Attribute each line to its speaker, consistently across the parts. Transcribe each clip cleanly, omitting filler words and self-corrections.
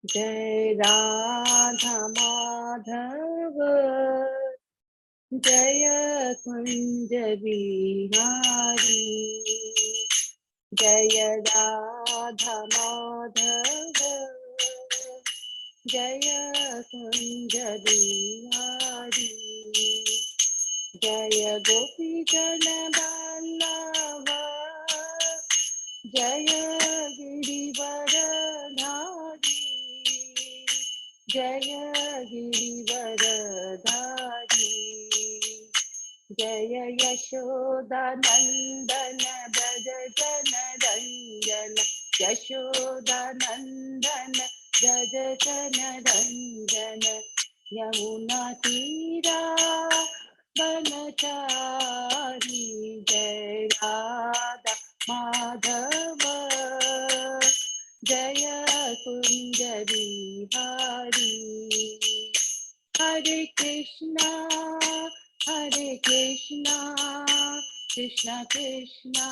Speaker 1: जय राधा माधव जय कुंज बिहारी, जय राधा माधव जय कुंज बिहारी, जय गोपी जन वल्लभ जय गिरिवरधारी, जय गिरिवरधारी, जय यशोदा नंदन ब्रज जन रंजन, यशोदा नंदन ब्रज जन रंजन, यमुना तीरा बनचारी, जय राधा माधव जय कुंज बिहारी। हरे कृष्णा कृष्णा कृष्णा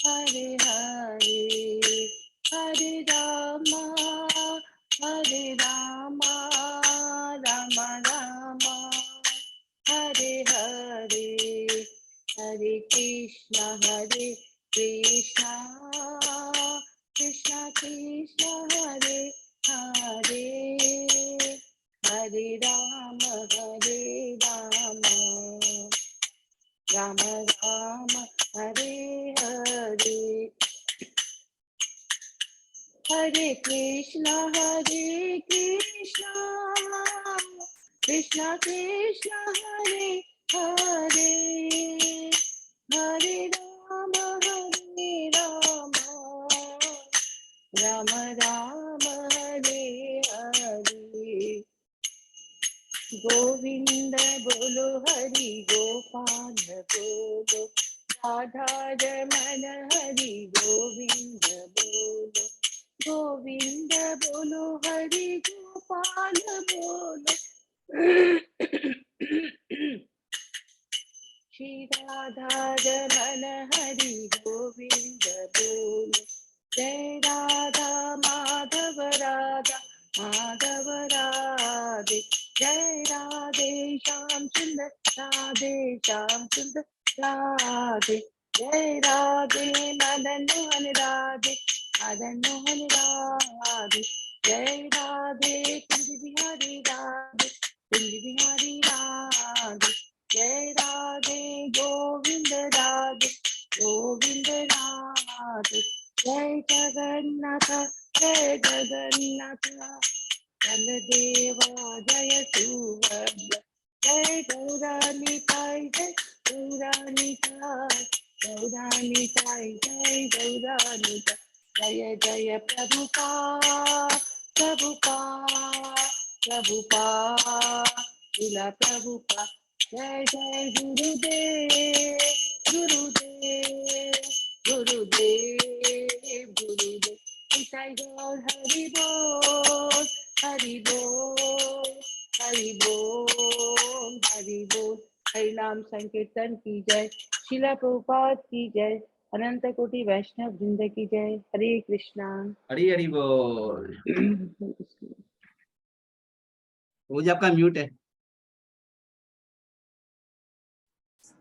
Speaker 1: हरे हरे, हरे रामा राम राम हरे हरे, हरे कृष्णा कृष्णा कृष्णा हरे हरे, हरे राम राम राम हरे हरे, हरे कृष्णा कृष्णा कृष्णा हरे हरे, हरे राम राम राम हरे हरे, गोविंद बोलो हरि गोपाल बोलो, राधा रमन हरि गोविंद बोलो, गोविंद बोलो हरि गोपाल बोलो, श्री राधा रमन हरि गोविंद बोलो, जय राधा माधव राधे, जय राधे श्याम सुंदर राधे, जय राधे मदन मोहन राधे, जय राधे कुंज बिहारी राधे, जय राधे गोविंद राधे, जय जगन्नाथ बलदेवा जय सुभद्रा, जय गौरानिताय जय गौरानिताय, जय गौरानिताय, जय जय प्रभुपाद शिला प्रभुपाद, जय जय गुरुदेव जय गौर हरि बोल हरि बोल हरि बोल हरि बोल, हरि नाम संकीर्तन की जय, शिला प्रभुपाद की जय, अनंत कोटि वैष्णव वृंद की जय, हरे कृष्णा।
Speaker 2: हरि हरि बोल। मुझे आपका म्यूट है।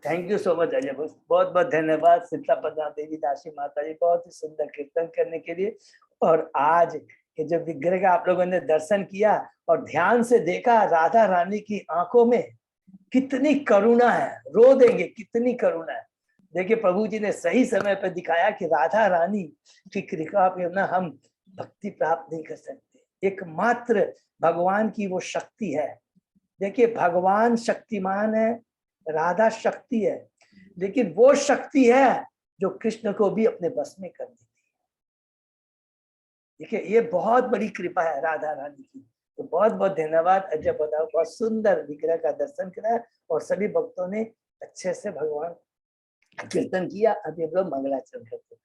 Speaker 3: Thank you so much Ajay, बहुत बहुत धन्यवाद शीतला प्रदा देवी दासी माता जी, बहुत ही सुंदर कीर्तन करने के लिए। और आज ये जो विग्रह का आप लोगों ने दर्शन किया और ध्यान से देखा, राधा रानी की आंखों में कितनी करुणा है, रो देंगे कितनी करुणा है। देखिए प्रभु जी ने सही समय पर दिखाया कि राधा रानी की कृपा बिना हम भक्ति प्राप्त नहीं कर सकते, एकमात्र भगवान की वो शक्ति है। देखिए भगवान शक्तिमान है, राधा शक्ति है, लेकिन वो शक्ति है जो कृष्ण को भी अपने बस में कर देती है। देखिए ये बहुत बड़ी कृपा है राधा रानी की। तो बहुत बहुत धन्यवाद अजय बताओ, बहुत सुंदर विग्रह का दर्शन करा और सभी भक्तों ने अच्छे से भगवान कीर्तन किया। अभी हम लोग मंगलाचरण करते।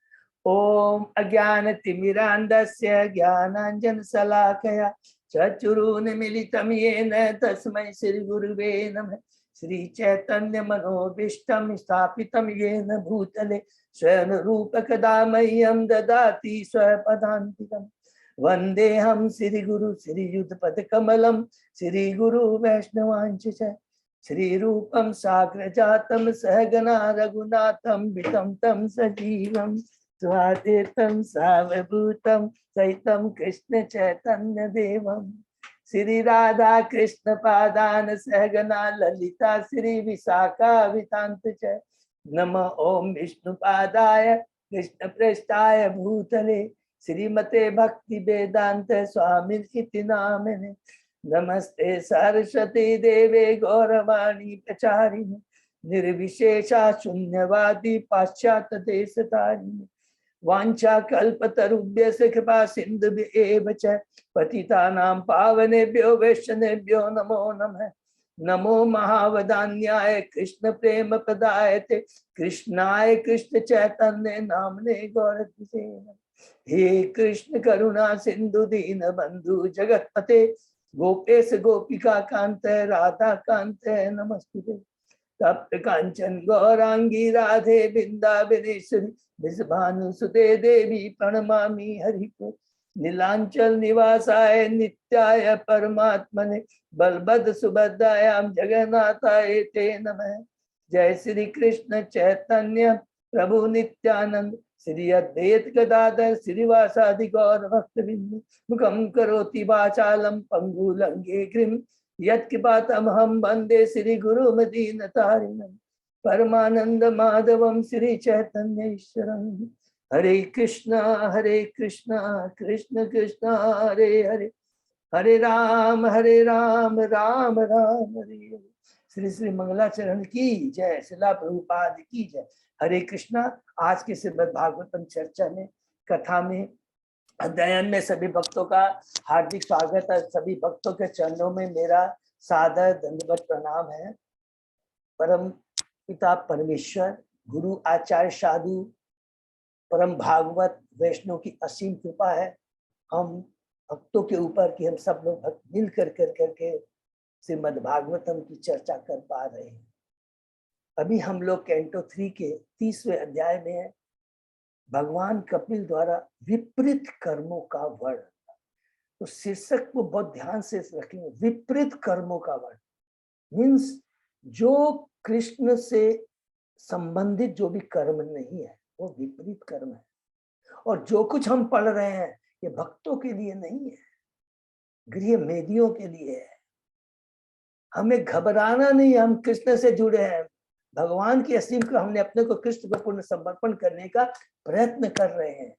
Speaker 3: ओम अज्ञान तिमिरांधस्य ज्ञानांजन शलाकया चक्षुरुन्मीलितं येन तस्मै श्री गुरुवे नमः। श्री चैतन्य मनोभीष्टं स्थापितं येन भूतले स्वयं रूप कदा मह्यं ददाति स्वपदान्तिकम्। वंदे हम श्री गुरु श्री युत पद कमलम श्री गुरु वैष्णवांच श्री रूपम साग्र जातम सहगना रघुनाथम वितम तम सजीवम स्वादेतम सावभूतम सहितम कृष्ण चैतन्य देवम श्री राधा कृष्ण पादान सहगना ललिता श्री विशाखा वितांत च नमः ओम विष्णुपादाय कृष्ण पृष्ठाय भूतले श्रीमते भक्ति वेदांत स्वामी इति नामिने नमस्ते सरस्वती देवे गौरवाणी प्रचारिणे निर्विशेषा शून्यवादी पाश्चात्य देशतारिणे वांछा कल्पतरुभ्यश्च कृपा सिन्धुभ्येव च पतितानां पावनेभ्यो वैष्णवेभ्यो नमो नमः नमो महावदान्याय कृष्ण प्रेम प्रदायते कृष्णाय कृष्ण चैतन्य नामने गौरतिसे हे कृष्ण करुणा सिंधु दीन बंधु जगतपते गोपेश गोपिका कांत राधा कांत नमस्ते तप्त कांचन गौरांगी राधे बिंदावनेश्वरी विषभानुसुते देवी प्रणमामि हरिप्रिय नीलांचल निवासाय नित्याय परमात्मने बलभद्र सुभद्रायां जगन्नाथाय ते नमः जय श्री कृष्ण चैतन्य प्रभु नित्यानंद श्री अद्वैत गदाधर श्रीवासादि गौर भक्तवृंद मुखं करोति वाचालं पंगुलंघे गिरिं यत्कृपातमहं वन्दे श्री गुरुमदीनतारिणं परमानंद माधवं श्री चैतन्य ईश्वरं हरे कृष्णा कृष्ण कृष्ण हरे हरे हरे राम राम राम हरे हरे। श्री श्री मंगलाचरण की जय, श्रीला प्रभुपाद की जय। हरे कृष्णा। आज के श्रीमद् भागवतम चर्चा में, कथा में, अध्ययन में सभी भक्तों का हार्दिक स्वागत है। सभी भक्तों के चरणों में मेरा सादर दंडवत प्रणाम है। परम पिता परमेश्वर, गुरु आचार्य साधु, परम भागवत वैष्णव की असीम कृपा है हम भक्तों के ऊपर कि हम सब लोग भक्त मिल करके श्रीमद् भागवतम की चर्चा कर पा रहे हैं। अभी हम लोग कैंटो 3 के 30वें अध्याय में है। भगवान कपिल द्वारा विपरीत कर्मों का वर्णन। तो शीर्षक को बहुत ध्यान से रखेंगे, विपरीत कर्मों का वर्णन। मीन्स जो कृष्ण से संबंधित जो भी कर्म नहीं है वो विपरीत कर्म है। और जो कुछ हम पढ़ रहे हैं ये भक्तों के लिए नहीं है, गृह मेदियों के लिए है। हमें घबराना नहीं, हम कृष्ण से जुड़े हैं। भगवान की असीम को हमने अपने को कृष्ण को पूर्ण समर्पण करने का प्रयत्न कर रहे हैं।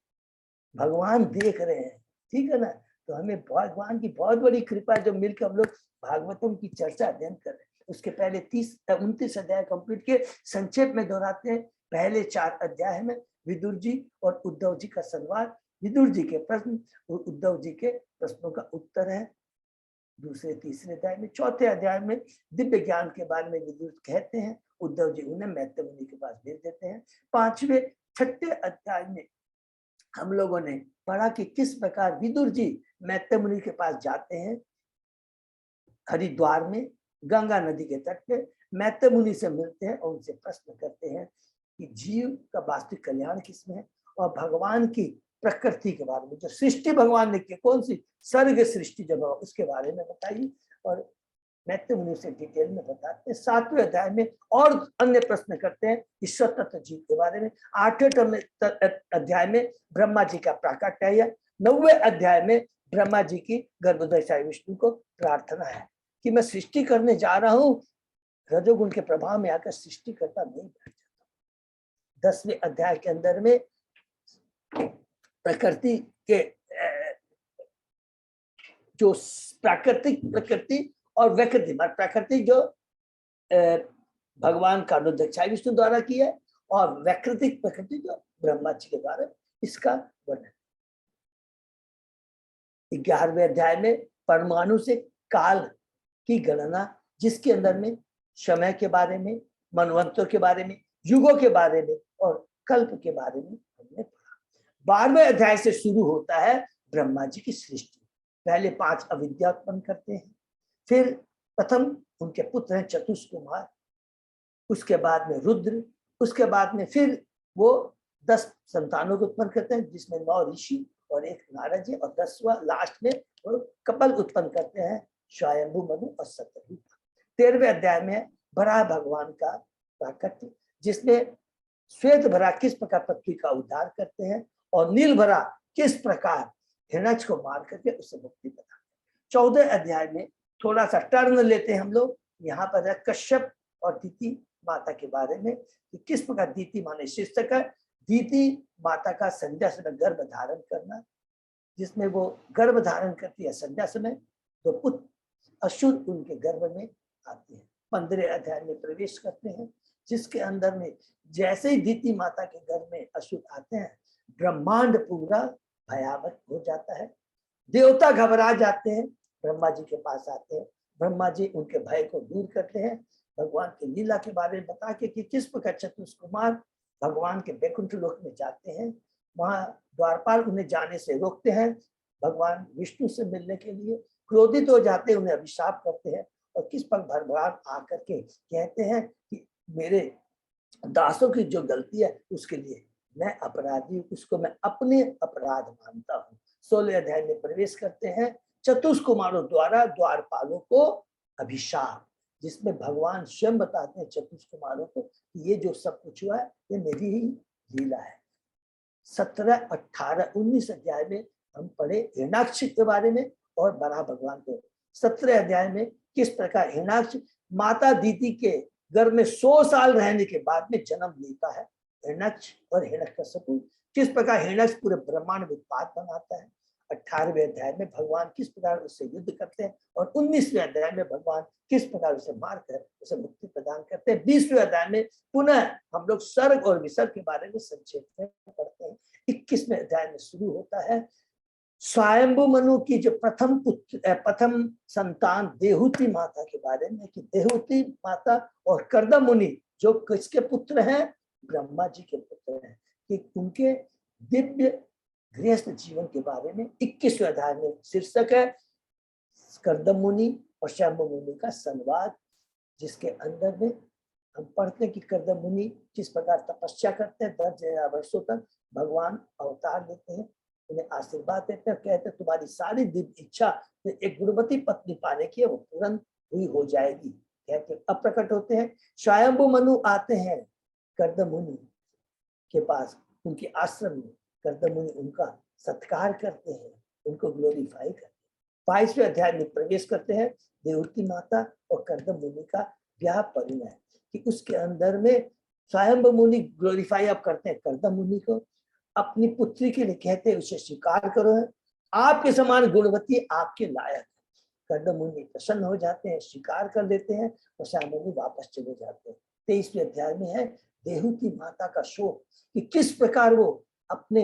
Speaker 3: भगवान देख रहे हैं, ठीक है ना। तो हमें भगवान की बहुत बड़ी कृपा है जो मिलकर हम लोग भागवतम की चर्चा अध्ययन कर रहे हैं। उसके पहले 29 अध्याय कंप्लीट के संक्षेप में दोहराते हैं। पहले 4 अध्याय में विदुर जी और उद्धव जी का संवाद, विदुर जी के प्रश्न और उद्धव जी के प्रश्नों का उत्तर है दूसरे तीसरे अध्याय में। चौथे अध्याय में दिव्य ज्ञान के बारे में विदुर कहते हैं, उद्धव जी उन्हें मैत्रेय मुनि के पास भेज देते हैं। 5वें 6ठे अध्याय में हम लोगों ने पढ़ा कि किस प्रकार विदुर जी मैत्रेय मुनि के पास जाते हैं। हरिद्वार में गंगा नदी के तट पे मैत्रेय मुनि से मिलते हैं और उनसे प्रश्न करते हैं कि जीव का वास्तविक कल्याण किसमें है और भगवान की प्रकृति के बारे में, जो सृष्टि भगवान ने की, कौन सी सर्ग सृष्टि जब उसके बारे में बताइए। और मैत्रेय मुनि से डिटेल में बताते हैं। 7वें अध्याय में और अन्य प्रश्न करते हैं ईश्वर तत्व जीव के बारे में। 8वें अध्याय में ब्रह्मा जी का प्राकट्य। 9वें अध्याय में ब्रह्मा जी की गर्भोदय विष्णु को प्रार्थना है कि मैं सृष्टि करने जा रहा हूँ, रजोगुण के प्रभाव में आकर सृष्टि करता नहीं बैठ जाता। 10वें अध्याय के अंदर में प्रकृति के जो प्राकृतिक प्रकृति और वैकृतिक प्राकृतिक जो भगवान का अनुदक्षाय विष्णु द्वारा की है और वैकृतिक प्रकृति जो ब्रह्मा जी के द्वारा, इसका वर्णन। 11वें अध्याय में परमाणु से काल की गणना, जिसके अंदर में समय के बारे में, मनवंतरों के बारे में, युगों के बारे में और कल्प के बारे में हमने पढ़ा। 12वें अध्याय से शुरू होता है ब्रह्मा जी की सृष्टि। पहले 5 अविद्या उत्पन्न करते हैं, फिर प्रथम उनके पुत्र हैं चतुष्कुमार, उसके बाद में रुद्र, उसके बाद में फिर वो 10 संतानों को उत्पन्न करते हैं जिसमें 9 ऋषि और एक नारद जी, और 10वां लास्ट में वो कपल उत्पन्न करते हैं, स्वयंभू मनु और सतरूप। 13वें अध्याय में वराह भगवान का प्राकट्य, जिसमें श्वेत भरा किस प्रकार पृथ्वी का उद्धार करते हैं और नील भरा किस प्रकार हिरण्यक्ष को मार करके उसे मुक्ति प्रदान। 14 अध्याय में थोड़ा सा टर्न लेते हैं हम लोग, यहाँ पर है कश्यप और दीति माता के बारे में कि किस प्रकार दीति माने शीर्षक है, दीति माता का संध्या समय गर्भ धारण करना, जिसमें वो गर्भ धारण करती है संध्या समय, तो पुत्र असुर उनके गर्भ में आते हैं। 15 अध्याय में प्रवेश करते हैं, जिसके अंदर में जैसे ही दीति माता के घर में असुर आते हैं, ब्रह्मांड पूरा भयावह हो जाता है। देवता घबरा जाते हैं, ब्रह्मा जी के पास आते हैं, ब्रह्मा जी उनके भय को दूर करते हैं, भगवान की लीला के बारे में बता के कि किस प्रकार चतुष कुमार भगवान के वैकुंठ लोक में जाते हैं, वहां द्वारपाल उन्हें जाने से रोकते हैं, भगवान विष्णु से मिलने के लिए क्रोधित हो जाते हैं, उन्हें अभिशाप करते हैं, और किस प्रकार भगवान आकर के कहते हैं कि मेरे दासों की जो गलती है उसके लिए मैं अपराधी हूं, उसको मैं अपने अपराध मानता हूँ। 16 अध्याय में प्रवेश करते हैं, चतुष कुमारों द्वारा द्वारपालों को अभिशाप, जिसमें भगवान स्वयं बताते हैं चतुष कुमारों को कि ये जो सब कुछ हुआ है ये मेरी ही लीला है। 17, 18, 19 अध्याय में हम पढ़े हिरण्याक्ष के बारे में और वराह भगवान को। 17 अध्याय में किस प्रकार हिरण्याक्ष माता दीति के गर्भ में 100 साल रहने के बाद में जन्म लेता है। हिरण्याक्ष और हिरण्यकश्यप किस प्रकार हिरण्याक्ष पूरे ब्रह्मांड में उत्पात बनाता है। 18वें अध्याय में भगवान किस प्रकार उससे युद्ध करते हैं, और 19वें अध्याय में भगवान किस प्रकार उसे मारकर उसे मुक्ति प्रदान करते हैं। 20वें अध्याय में पुनः हम लोग सर्ग और विसर्ग के बारे में संक्षेप में पढ़ते हैं। 21वें अध्याय में शुरू होता है स्वयंभू मनु की जो प्रथम संतान देहूति माता के बारे में, कि देहूति माता और कर्दम मुनि जो किसके पुत्र हैं, ब्रह्मा जी के पुत्र हैं, कि उनके दिव्य गृहस्थ जीवन के बारे में 21वें अध्याय में शीर्षक है कर्दम मुनि और स्वयंभू मुनि का संवाद, जिसके अंदर में हम पढ़ते हैं कि कर्दम मुनि किस प्रकार तपस्या करते हैं, 10,000 वर्षों तक भगवान अवतार देते हैं, उन्हें आशीर्वाद देते हैं, कहते हैं तुम्हारी सारी दिव्य इच्छा एक गुणवती पत्नी पाने की है वो तुरंत हुई हो जाएगी, कहते अप्रकट होते हैं। स्वयंभू मनु आते हैं कर्दम मुनि के पास, उनके आश्रम में, कर्दम मुनि उनका सत्कार करते हैं, उनको ग्लोरीफाई करते हैं। 22वें अध्याय में प्रवेश करते हैं देवती माता और कर्दम मुनि का ब्याह परिणय, कि उसके अंदर में स्वयंभू मुनि ग्लोरीफाई अब करते हैं कर्दम मुनि को, अपनी पुत्री के लिए कहते हैं उसे स्वीकार करो है, आपके समान गुणवती आपके लायक। कर्दम मुनि प्रसन्न हो जाते हैं, स्वीकार कर लेते हैं, और स्वयंभू मुनि वापस चले जाते हैं। 23वें अध्याय में है देहूति माता का शोक, कि किस प्रकार वो अपने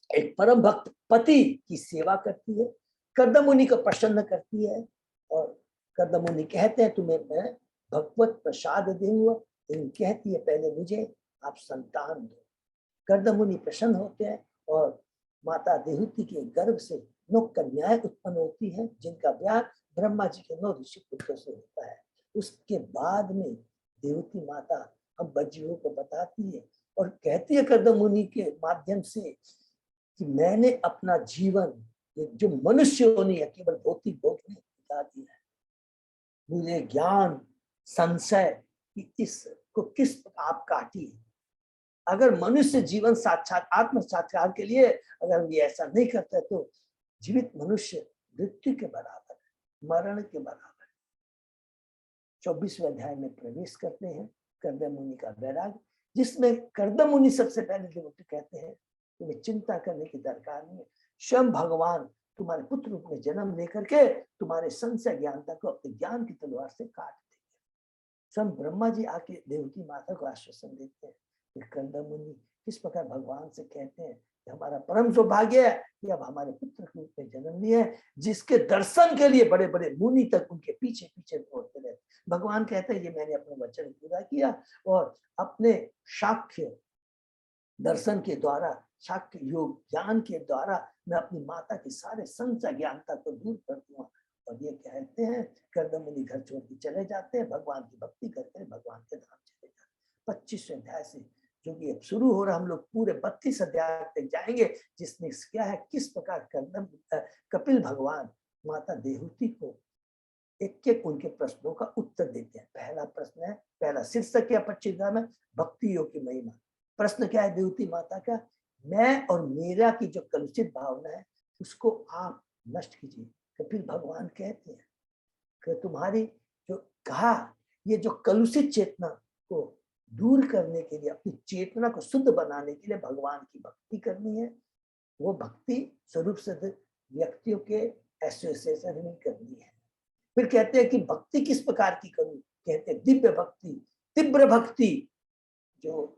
Speaker 3: एक परम भक्त पति की सेवा करती है, कर्दम मुनि को प्रसन्न करती है, और कर्दम मुनि कहते हैं तुम्हें मैं भगवत प्रसाद दूंगा, लेकिन कहती है पहले मुझे आप संतान दो। कर्दम मुनि प्रसन्न होते हैं, और माता देहूति के गर्भ से 9 कन्याएं उत्पन्न होती हैं, जिनका ब्याह ब्रह्मा जी के 9 ऋषि पुत्रों से होता है। उसके बाद में देवती माता हम बज्जियों को बताती है और कहती है कर्दम मुनि के माध्यम से कि मैंने अपना जीवन ये जो मनुष्य होनी है केवल भौतिक भोग में बिता दिया है, मुझे ज्ञान संशय कि इसको किस आप काटिए। अगर मनुष्य जीवन साक्षात आत्म साक्षात्कार के लिए अगर ये ऐसा नहीं करता तो जीवित मनुष्य मृत्यु के बराबर है, मरण के बराबर है। 24वें अध्याय में प्रवेश करते हैं कर्दम मुनि का वैराग, जिसमें कर्दम मुनि सबसे पहले देवता कहते हैं तुम्हें चिंता करने की दरकार नहीं है, स्वयं भगवान तुम्हारे पुत्र रूप में जन्म लेकर के तुम्हारे संशय ज्ञानता को अपने ज्ञान की तलवार से काट देंगे। स्वयं ब्रह्मा जी आके देवकी माता को आश्वासन देते हैं। कर्दम मुनि किस प्रकार भगवान से कहते हैं कि हमारा परम सौभाग्य है कि अब हमारे पुत्र के रूप में जन्म लिया है, जिसके दर्शन के लिए बड़े बड़े मुनि तक उनके पीछे पीछे दौड़ते रहे। भगवान कहते हैं ये मैंने अपना वचन पूरा किया, और अपने साक्ष्य दर्शन के द्वारा, साक्ष्य योग ज्ञान के द्वारा मैं अपनी माता की सारे संशय ज्ञानता को दूर कर दूंगा। और ये कहते हैं कर्दम मुनि घर छोड़ के चले जाते हैं, भगवान की भक्ति करते हैं, भगवान के धाम चले जाते हैं। 25वें अध्याय से जो कि अब शुरू हो रहा, हम लोग पूरे 32 अध्याय तक जाएंगे, जिसमें क्या है, किस प्रकार कपिल भगवान माता देवहूति को एक एक उनके प्रश्नों का उत्तर देते हैं। पहला प्रश्न है, पहला शीर्षक क्या 25 में, भक्ति योग की महिमा। प्रश्न क्या है देवहूति माता का, मैं और मेरा की जो कलुषित भावना है उसको आप नष्ट कीजिए। कपिल भगवान कहते हैं कि तुम्हारी जो कहा, ये जो कलुषित चेतना को दूर करने के लिए, अपनी चेतना को शुद्ध बनाने के लिए भगवान की भक्ति करनी है। वो भक्ति स्वरूप सिद्ध व्यक्तियों के एसोसिएशन में करनी है। फिर कहते हैं कि भक्ति किस प्रकार की करूं, कहते हैं दिव्य भक्ति, तीव्र भक्ति, जो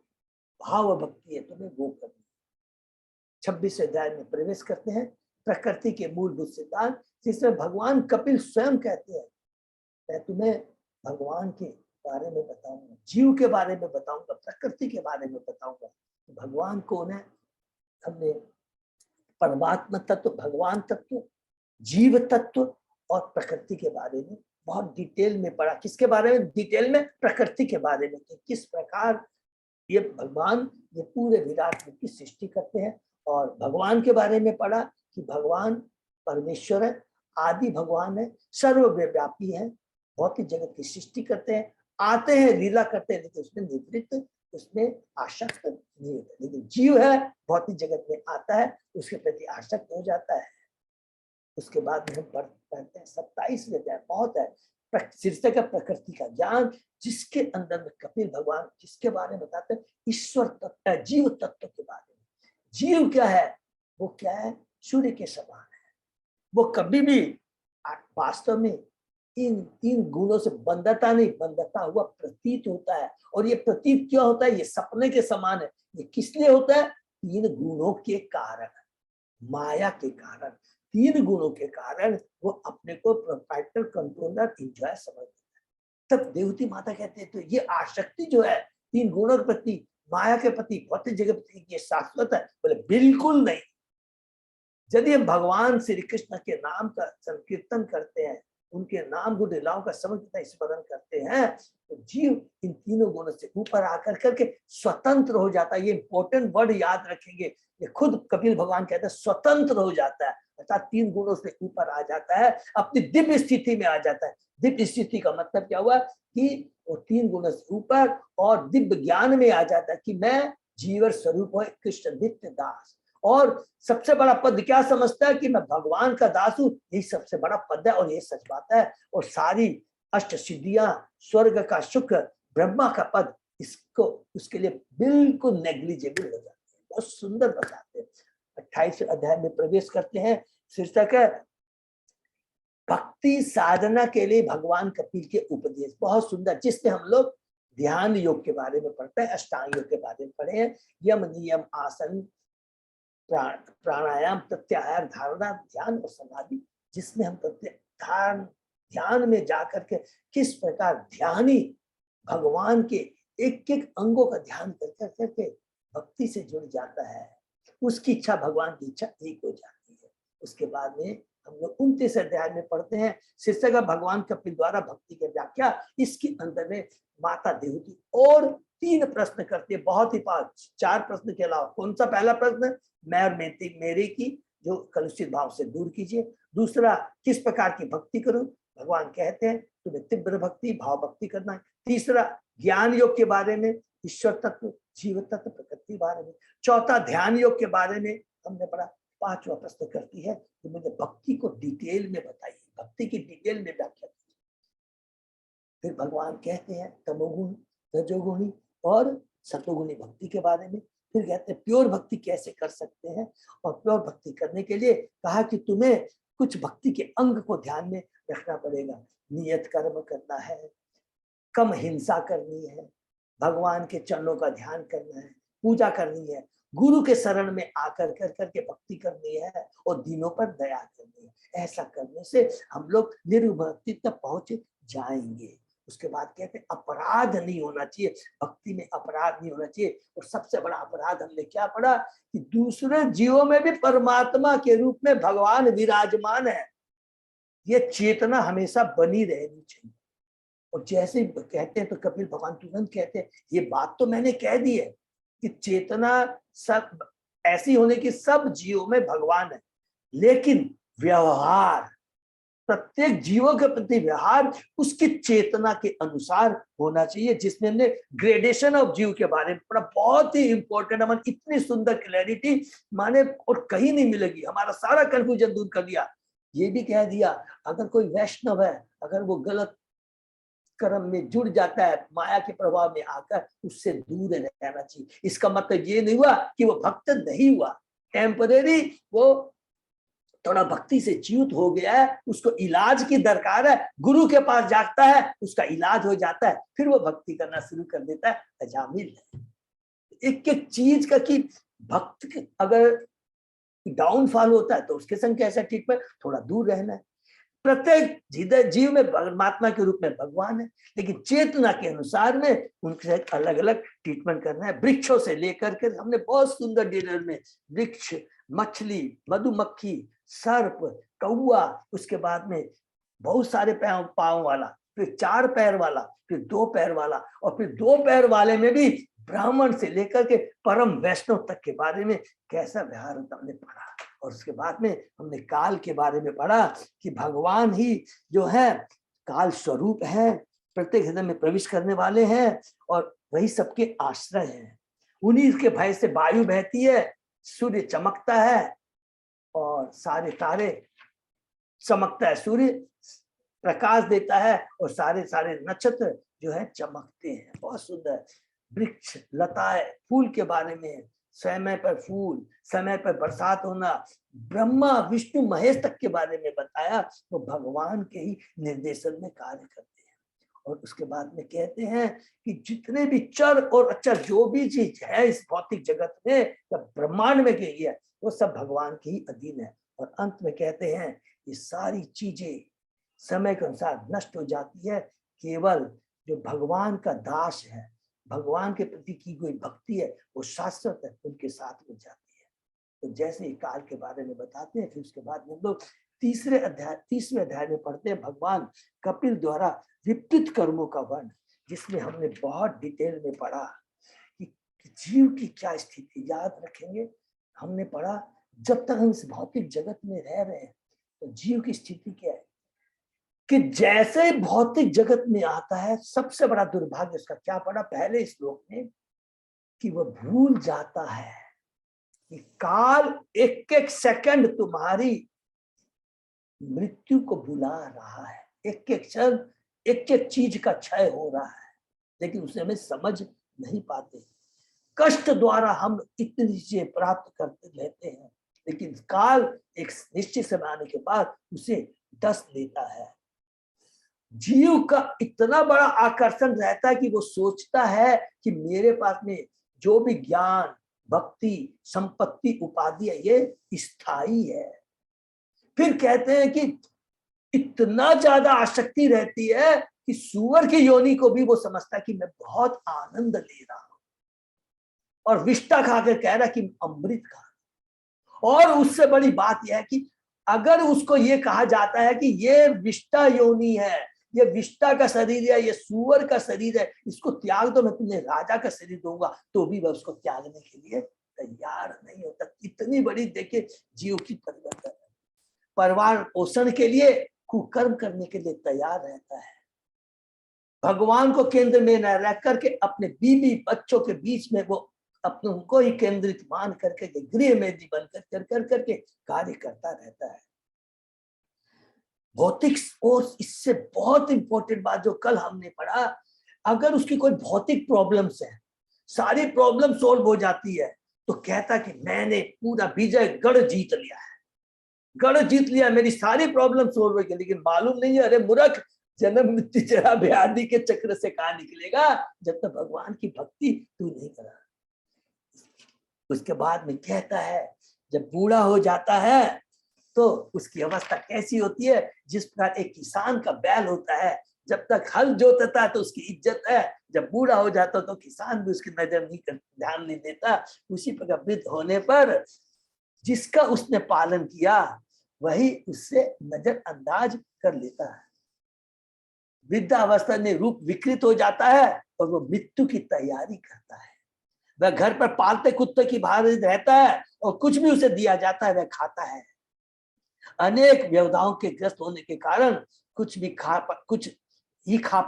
Speaker 3: भाव भक्ति है तुम्हें वो करनी। 26 अध्याय में प्रवेश करते हैं, प्रकृति के मूलभूत सिद्धांत, जिसमें भगवान कपिल स्वयं कहते हैं मैं तुम्हें भगवान के बारे में बताऊंगा, जीव के बारे में बताऊंगा, प्रकृति के बारे में बताऊंगा। तो भगवान कौन है, हमने परमात्मा तत्व, भगवान तत्व, जीव तत्व और प्रकृति के बारे में बहुत डिटेल में पढ़ा। किसके बारे में डिटेल में, प्रकृति के बारे में, कि किस प्रकार ये भगवान ये पूरे विराट रूप की सृष्टि करते हैं। और भगवान के बारे में पढ़ा कि भगवान परमेश्वर है, आदि भगवान है, सर्वव्यापी है, भौतिक जगत की सृष्टि करते हैं, आते हैं, लीला करते हैं, लेकिन उसमें निवृत्त, उसमें आसक्त नहीं होता। लेकिन जीव है, भौतिक जगत में आता है, उसके प्रति आसक्त हो जाता है। उसके बाद में हम पढ़ते हैं 27वें अध्याय, बहुत है, शीर्षक है प्रकृति का ज्ञान, जिसके अंदर में कपिल भगवान जिसके बारे में बताते हैं, ईश्वर तत्व, जीव तत्व के बारे में। जीव क्या है, वो क्या है, सूर्य के समान है। वो कभी भी वास्तव में इन 3 गुणों से बंधता नहीं, बंधता हुआ प्रतीत होता है। और ये प्रतीत क्यों होता है, ये सपने के समान है। ये किस लिए होता है, 3 गुणों के कारण, माया के कारण, 3 गुणों के कारण वो अपने को प्रोप्राइटर, कंट्रोलर, इंजॉय समझता है। तब देवहूति माता कहते हैं तो ये आसक्ति जो है 3 गुणों के प्रति, माया के प्रति, भौतिक जगत के प्रति, ये शाश्वत है। बोले बिल्कुल नहीं। यदि हम भगवान श्री कृष्ण के नाम का संकीर्तन करते हैं, उनके नाम गुण लीलाओं का समझ स्मरण करते हैं, तो जीव इन 3 गुणों से ऊपर आकर करके स्वतंत्र हो जाता है। ये इंपॉर्टेंट वर्ड याद रखेंगे, ये खुद कपिल भगवान कहते हैं स्वतंत्र हो जाता है, अर्थात 3 गुणों से ऊपर आ जाता है, अपनी दिव्य स्थिति में आ जाता है। दिव्य स्थिति का मतलब क्या हुआ कि वो 3 गुणों से ऊपर और दिव्य ज्ञान में आ जाता है कि मैं जीवन स्वरूप है, कृष्ण नित्य दास। और सबसे बड़ा पद क्या समझता है कि मैं भगवान का दास हूं, यही सबसे बड़ा पद है और ये सच बात है। और सारी अष्ट सिद्धियां, स्वर्ग का सुख, ब्रह्मा का पद, इसको उसके लिए बिल्कुल नेग्लिजिबल हो जाते हैं। बहुत सुंदर बताते हैं। 28 अध्याय में प्रवेश करते हैं, शीर्षक है भक्ति साधना के लिए भगवान कपिल के उपदेश। बहुत सुंदर, जिसमें हम लोग ध्यान योग के बारे में पढ़ते हैं, अष्टांग योग के बारे में पढ़े हैं, यम नियम आसन प्राणायाम प्रत्याहार धारणा ध्यान और समाधि, जिसमें हम ध्यान में जाकर के किस प्रकार ध्यानी भगवान के एक एक अंगों का ध्यान करके भक्ति से जुड़ जाता है, उसकी इच्छा भगवान की इच्छा एक हो जाती है। उसके बाद में हम लोग 29 अध्याय में पढ़ते हैं, शीर्षक भगवान कपिल द्वारा भक्ति की व्याख्या। इसके अंदर में माता देवहूति और 3 प्रश्न करते हैं, बहुत ही 4 प्रश्न के अलावा। कौन सा पहला प्रश्न, मैं और मेरे की जो कलुषित भाव से दूर कीजिए। दूसरा, किस प्रकार की भक्ति करूं, भगवान कहते हैं तुम्हें तीव्र भक्ति, भाव भक्ति करना है। तीसरा, ज्ञान योग के बारे में, ईश्वर तत्व, जीव तत्व, प्रकृति बारे में। चौथा, ध्यान योग के बारे में हमने पढ़ा। 5वां प्रश्न करती है कि मुझे भक्ति को डिटेल में बताइए, भक्ति की डिटेल में व्याख्या कीजिए। फिर भगवान कहते हैं तमोगुण, रजोगुणी और सतोगुणी भक्ति के बारे में। फिर कहते हैं प्योर भक्ति कैसे कर सकते हैं, और प्योर भक्ति करने के लिए कहा कि तुम्हें कुछ भक्ति के अंग को ध्यान में रखना पड़ेगा। नियत कर्म करना है, कम हिंसा करनी है, भगवान के चरणों का ध्यान करना है, पूजा करनी है, गुरु के शरण में आकर करके भक्ति करनी है, और दीनों पर दया करनी है। ऐसा करने से हम लोग निर्भक्ति तक पहुंच जाएंगे। उसके बाद कहते हैं अपराध नहीं होना चाहिए, भक्ति में अपराध नहीं होना चाहिए। और सबसे बड़ा अपराध हमने क्या पढ़ा कि दूसरे जीवों में भी परमात्मा के रूप में भगवान विराजमान है, ये चेतना हमेशा बनी रहनी चाहिए। और जैसे कहते हैं तो कपिल भगवान तुरंत कहते हैं ये बात तो मैंने कह दी है, कि चेतना सब ऐसी होने की सब जीवों में भगवान है, लेकिन व्यवहार, प्रत्येक जीवों के प्रति व्यवहार उसकी चेतना के अनुसार होना चाहिए, जिसमें हमने ग्रेडेशन ऑफ जीव के बारे में पढ़ा। बहुत ही इंपॉर्टेंट, हमारी इतनी सुंदर क्लैरिटी माने और कहीं नहीं मिलेगी। हमारा सारा कंफ्यूजन दूर कर दिया। ये भी कह दिया अगर कोई वैष्णव है, अगर वो गलत कर्म में जुड़ जाता है, माया के प्रभाव में आकर, उससे दूर रहना चाहिए। इसका मतलब ये नहीं हुआ कि वो भक्त नहीं हुआ, टेम्परेरी वो थोड़ा भक्ति से च्युत हो गया है, उसको इलाज की दरकार है, गुरु के पास जाता है, उसका इलाज हो जाता है, फिर वो भक्ति करना शुरू कर देता है। अजामिल है एक एक चीज का कि भक्त अगर डाउनफॉल होता है तो उसके संग कैसा ट्रीटमेंट, थोड़ा दूर रहना है। प्रत्येक जीव में परमात्मा के रूप में भगवान है, लेकिन चेतना के अनुसार में उनके अलग अलग ट्रीटमेंट करना है। वृक्षों से लेकर के हमने बहुत सुंदर डिटेल में वृक्ष, मछली, मधुमक्खी, सर्प, कौआ, उसके बाद में बहुत सारे पाँव वाला, फिर 4 पैर वाला, फिर 2 पैर वाला, और फिर 2 पैर वाले में भी ब्राह्मण से लेकर के परम वैष्णव तक के बारे में कैसा व्यवहार होता हमने पढ़ा। और उसके बाद में हमने काल के बारे में पढ़ा कि भगवान ही जो है काल स्वरूप है, प्रत्येक हृदय में प्रवेश करने वाले हैं, और वही सबके आश्रय हैं। उन्हीं के भय से वायु बहती है, सूर्य चमकता है, और सारे तारे चमकता है, सूर्य प्रकाश देता है, और सारे सारे नक्षत्र जो है चमकते हैं। बहुत सुंदर वृक्ष, लताएं, फूल के बारे में, समय पर फूल, समय पर बरसात होना, ब्रह्मा विष्णु महेश तक के बारे में बताया। तो भगवान के ही निर्देशन में कार्य करते हैं। और उसके बाद में कहते हैं कि जितने भी चर और अचर जो भी चीज है इस भौतिक जगत में या ब्रह्मांड में गई है, वो सब भगवान के ही अधीन है। और अंत में कहते हैं ये सारी चीजें समय के अनुसार नष्ट हो जाती है, केवल जो भगवान का दास है, भगवान के प्रति की कोई भक्ति है, वो शाश्वत है, उनके साथ में जाती है। तो जैसे ही काल के बारे में बताते हैं, फिर उसके बाद में लोग 30वें अध्याय में पढ़ते हैं भगवान कपिल द्वारा विपरीत कर्मों का वर्ण, जिसमें हमने बहुत डिटेल में पढ़ा कि जीव की क्या स्थिति। याद रखेंगे, हमने पढ़ा जब तक हम इस भौतिक जगत में रह रहे हैं तो जीव की स्थिति क्या है कि जैसे भौतिक जगत में आता है, सबसे बड़ा दुर्भाग्य उसका क्या पड़ा पहले श्लोक में, कि वह भूल जाता है कि काल एक एक सेकंड तुम्हारी मृत्यु को बुला रहा है, एक एक क्षण एक एक चीज का क्षय हो रहा है, लेकिन उसे हमें समझ नहीं पाते। कष्ट द्वारा हम इतनी चीजें प्राप्त करते रहते हैं, लेकिन काल एक निश्चित समय आने के बाद उसे डस लेता है। जीव का इतना बड़ा आकर्षण रहता है कि वो सोचता है कि मेरे पास में जो भी ज्ञान, भक्ति, संपत्ति, उपाधि है ये स्थायी है। फिर कहते हैं कि इतना ज्यादा आसक्ति रहती है कि सूअर की योनि को भी वो समझता है कि मैं बहुत आनंद ले रहा हूं, और विष्टा खाकर कह रहा कि अमृत खा। और उससे बड़ी बात यह है कि अगर उसको ये कहा जाता है कि ये विष्टा योनि है, ये विष्टा का शरीर है, ये सूअर का शरीर है, इसको त्याग दो, मैं तुम्हें राजा का शरीर दूंगा, तो भी वह उसको त्यागने के लिए तैयार नहीं होता। इतनी बड़ी देखिए जीव की परिवर्तन है। परिवार पोषण के लिए कुकर्म करने के लिए तैयार रहता है, भगवान को केंद्र में न रख करके अपने बीवी बच्चों के बीच में वो अपने उनको ही केंद्रित मान करके गृह में जीवन कर करके कार्य करता रहता है। भौतिक और इससे बहुत इंपॉर्टेंट बात जो कल हमने पढ़ा, अगर उसकी कोई भौतिक प्रॉब्लम्स है, सारी प्रॉब्लम सोल्व हो जाती है, तो कहता कि मैंने पूरा विजय गढ़ जीत लिया है, गढ़ जीत लिया, मेरी सारी प्रॉब्लम सोल्व हो गई। लेकिन मालूम नहीं है, अरे मूर्ख, जन्म मृत्यु जरा व्याधि के चक्र से कहाँ निकलेगा जब तक भगवान की भक्ति तू नहीं करा। उसके बाद में कहता है जब बूढ़ा हो जाता है तो उसकी अवस्था कैसी होती है, जिस प्रकार एक किसान का बैल होता है, जब तक हल जोतता है तो उसकी इज्जत है, जब बूढ़ा हो जाता तो किसान भी उसकी नजर नहीं कर, ध्यान नहीं देता। उसी प्रकार वृद्ध होने पर जिसका उसने पालन किया वही उससे नजरअंदाज कर लेता है। वृद्धावस्था में रूप विकृत हो जाता है और वो मृत्यु की तैयारी करता है। वह घर पर पालते कुत्ते की भांति रहता है और कुछ भी उसे दिया जाता है वह खाता है। अनेक व्यवधाओं के ग्रस्त होने के कारण कुछ ही खा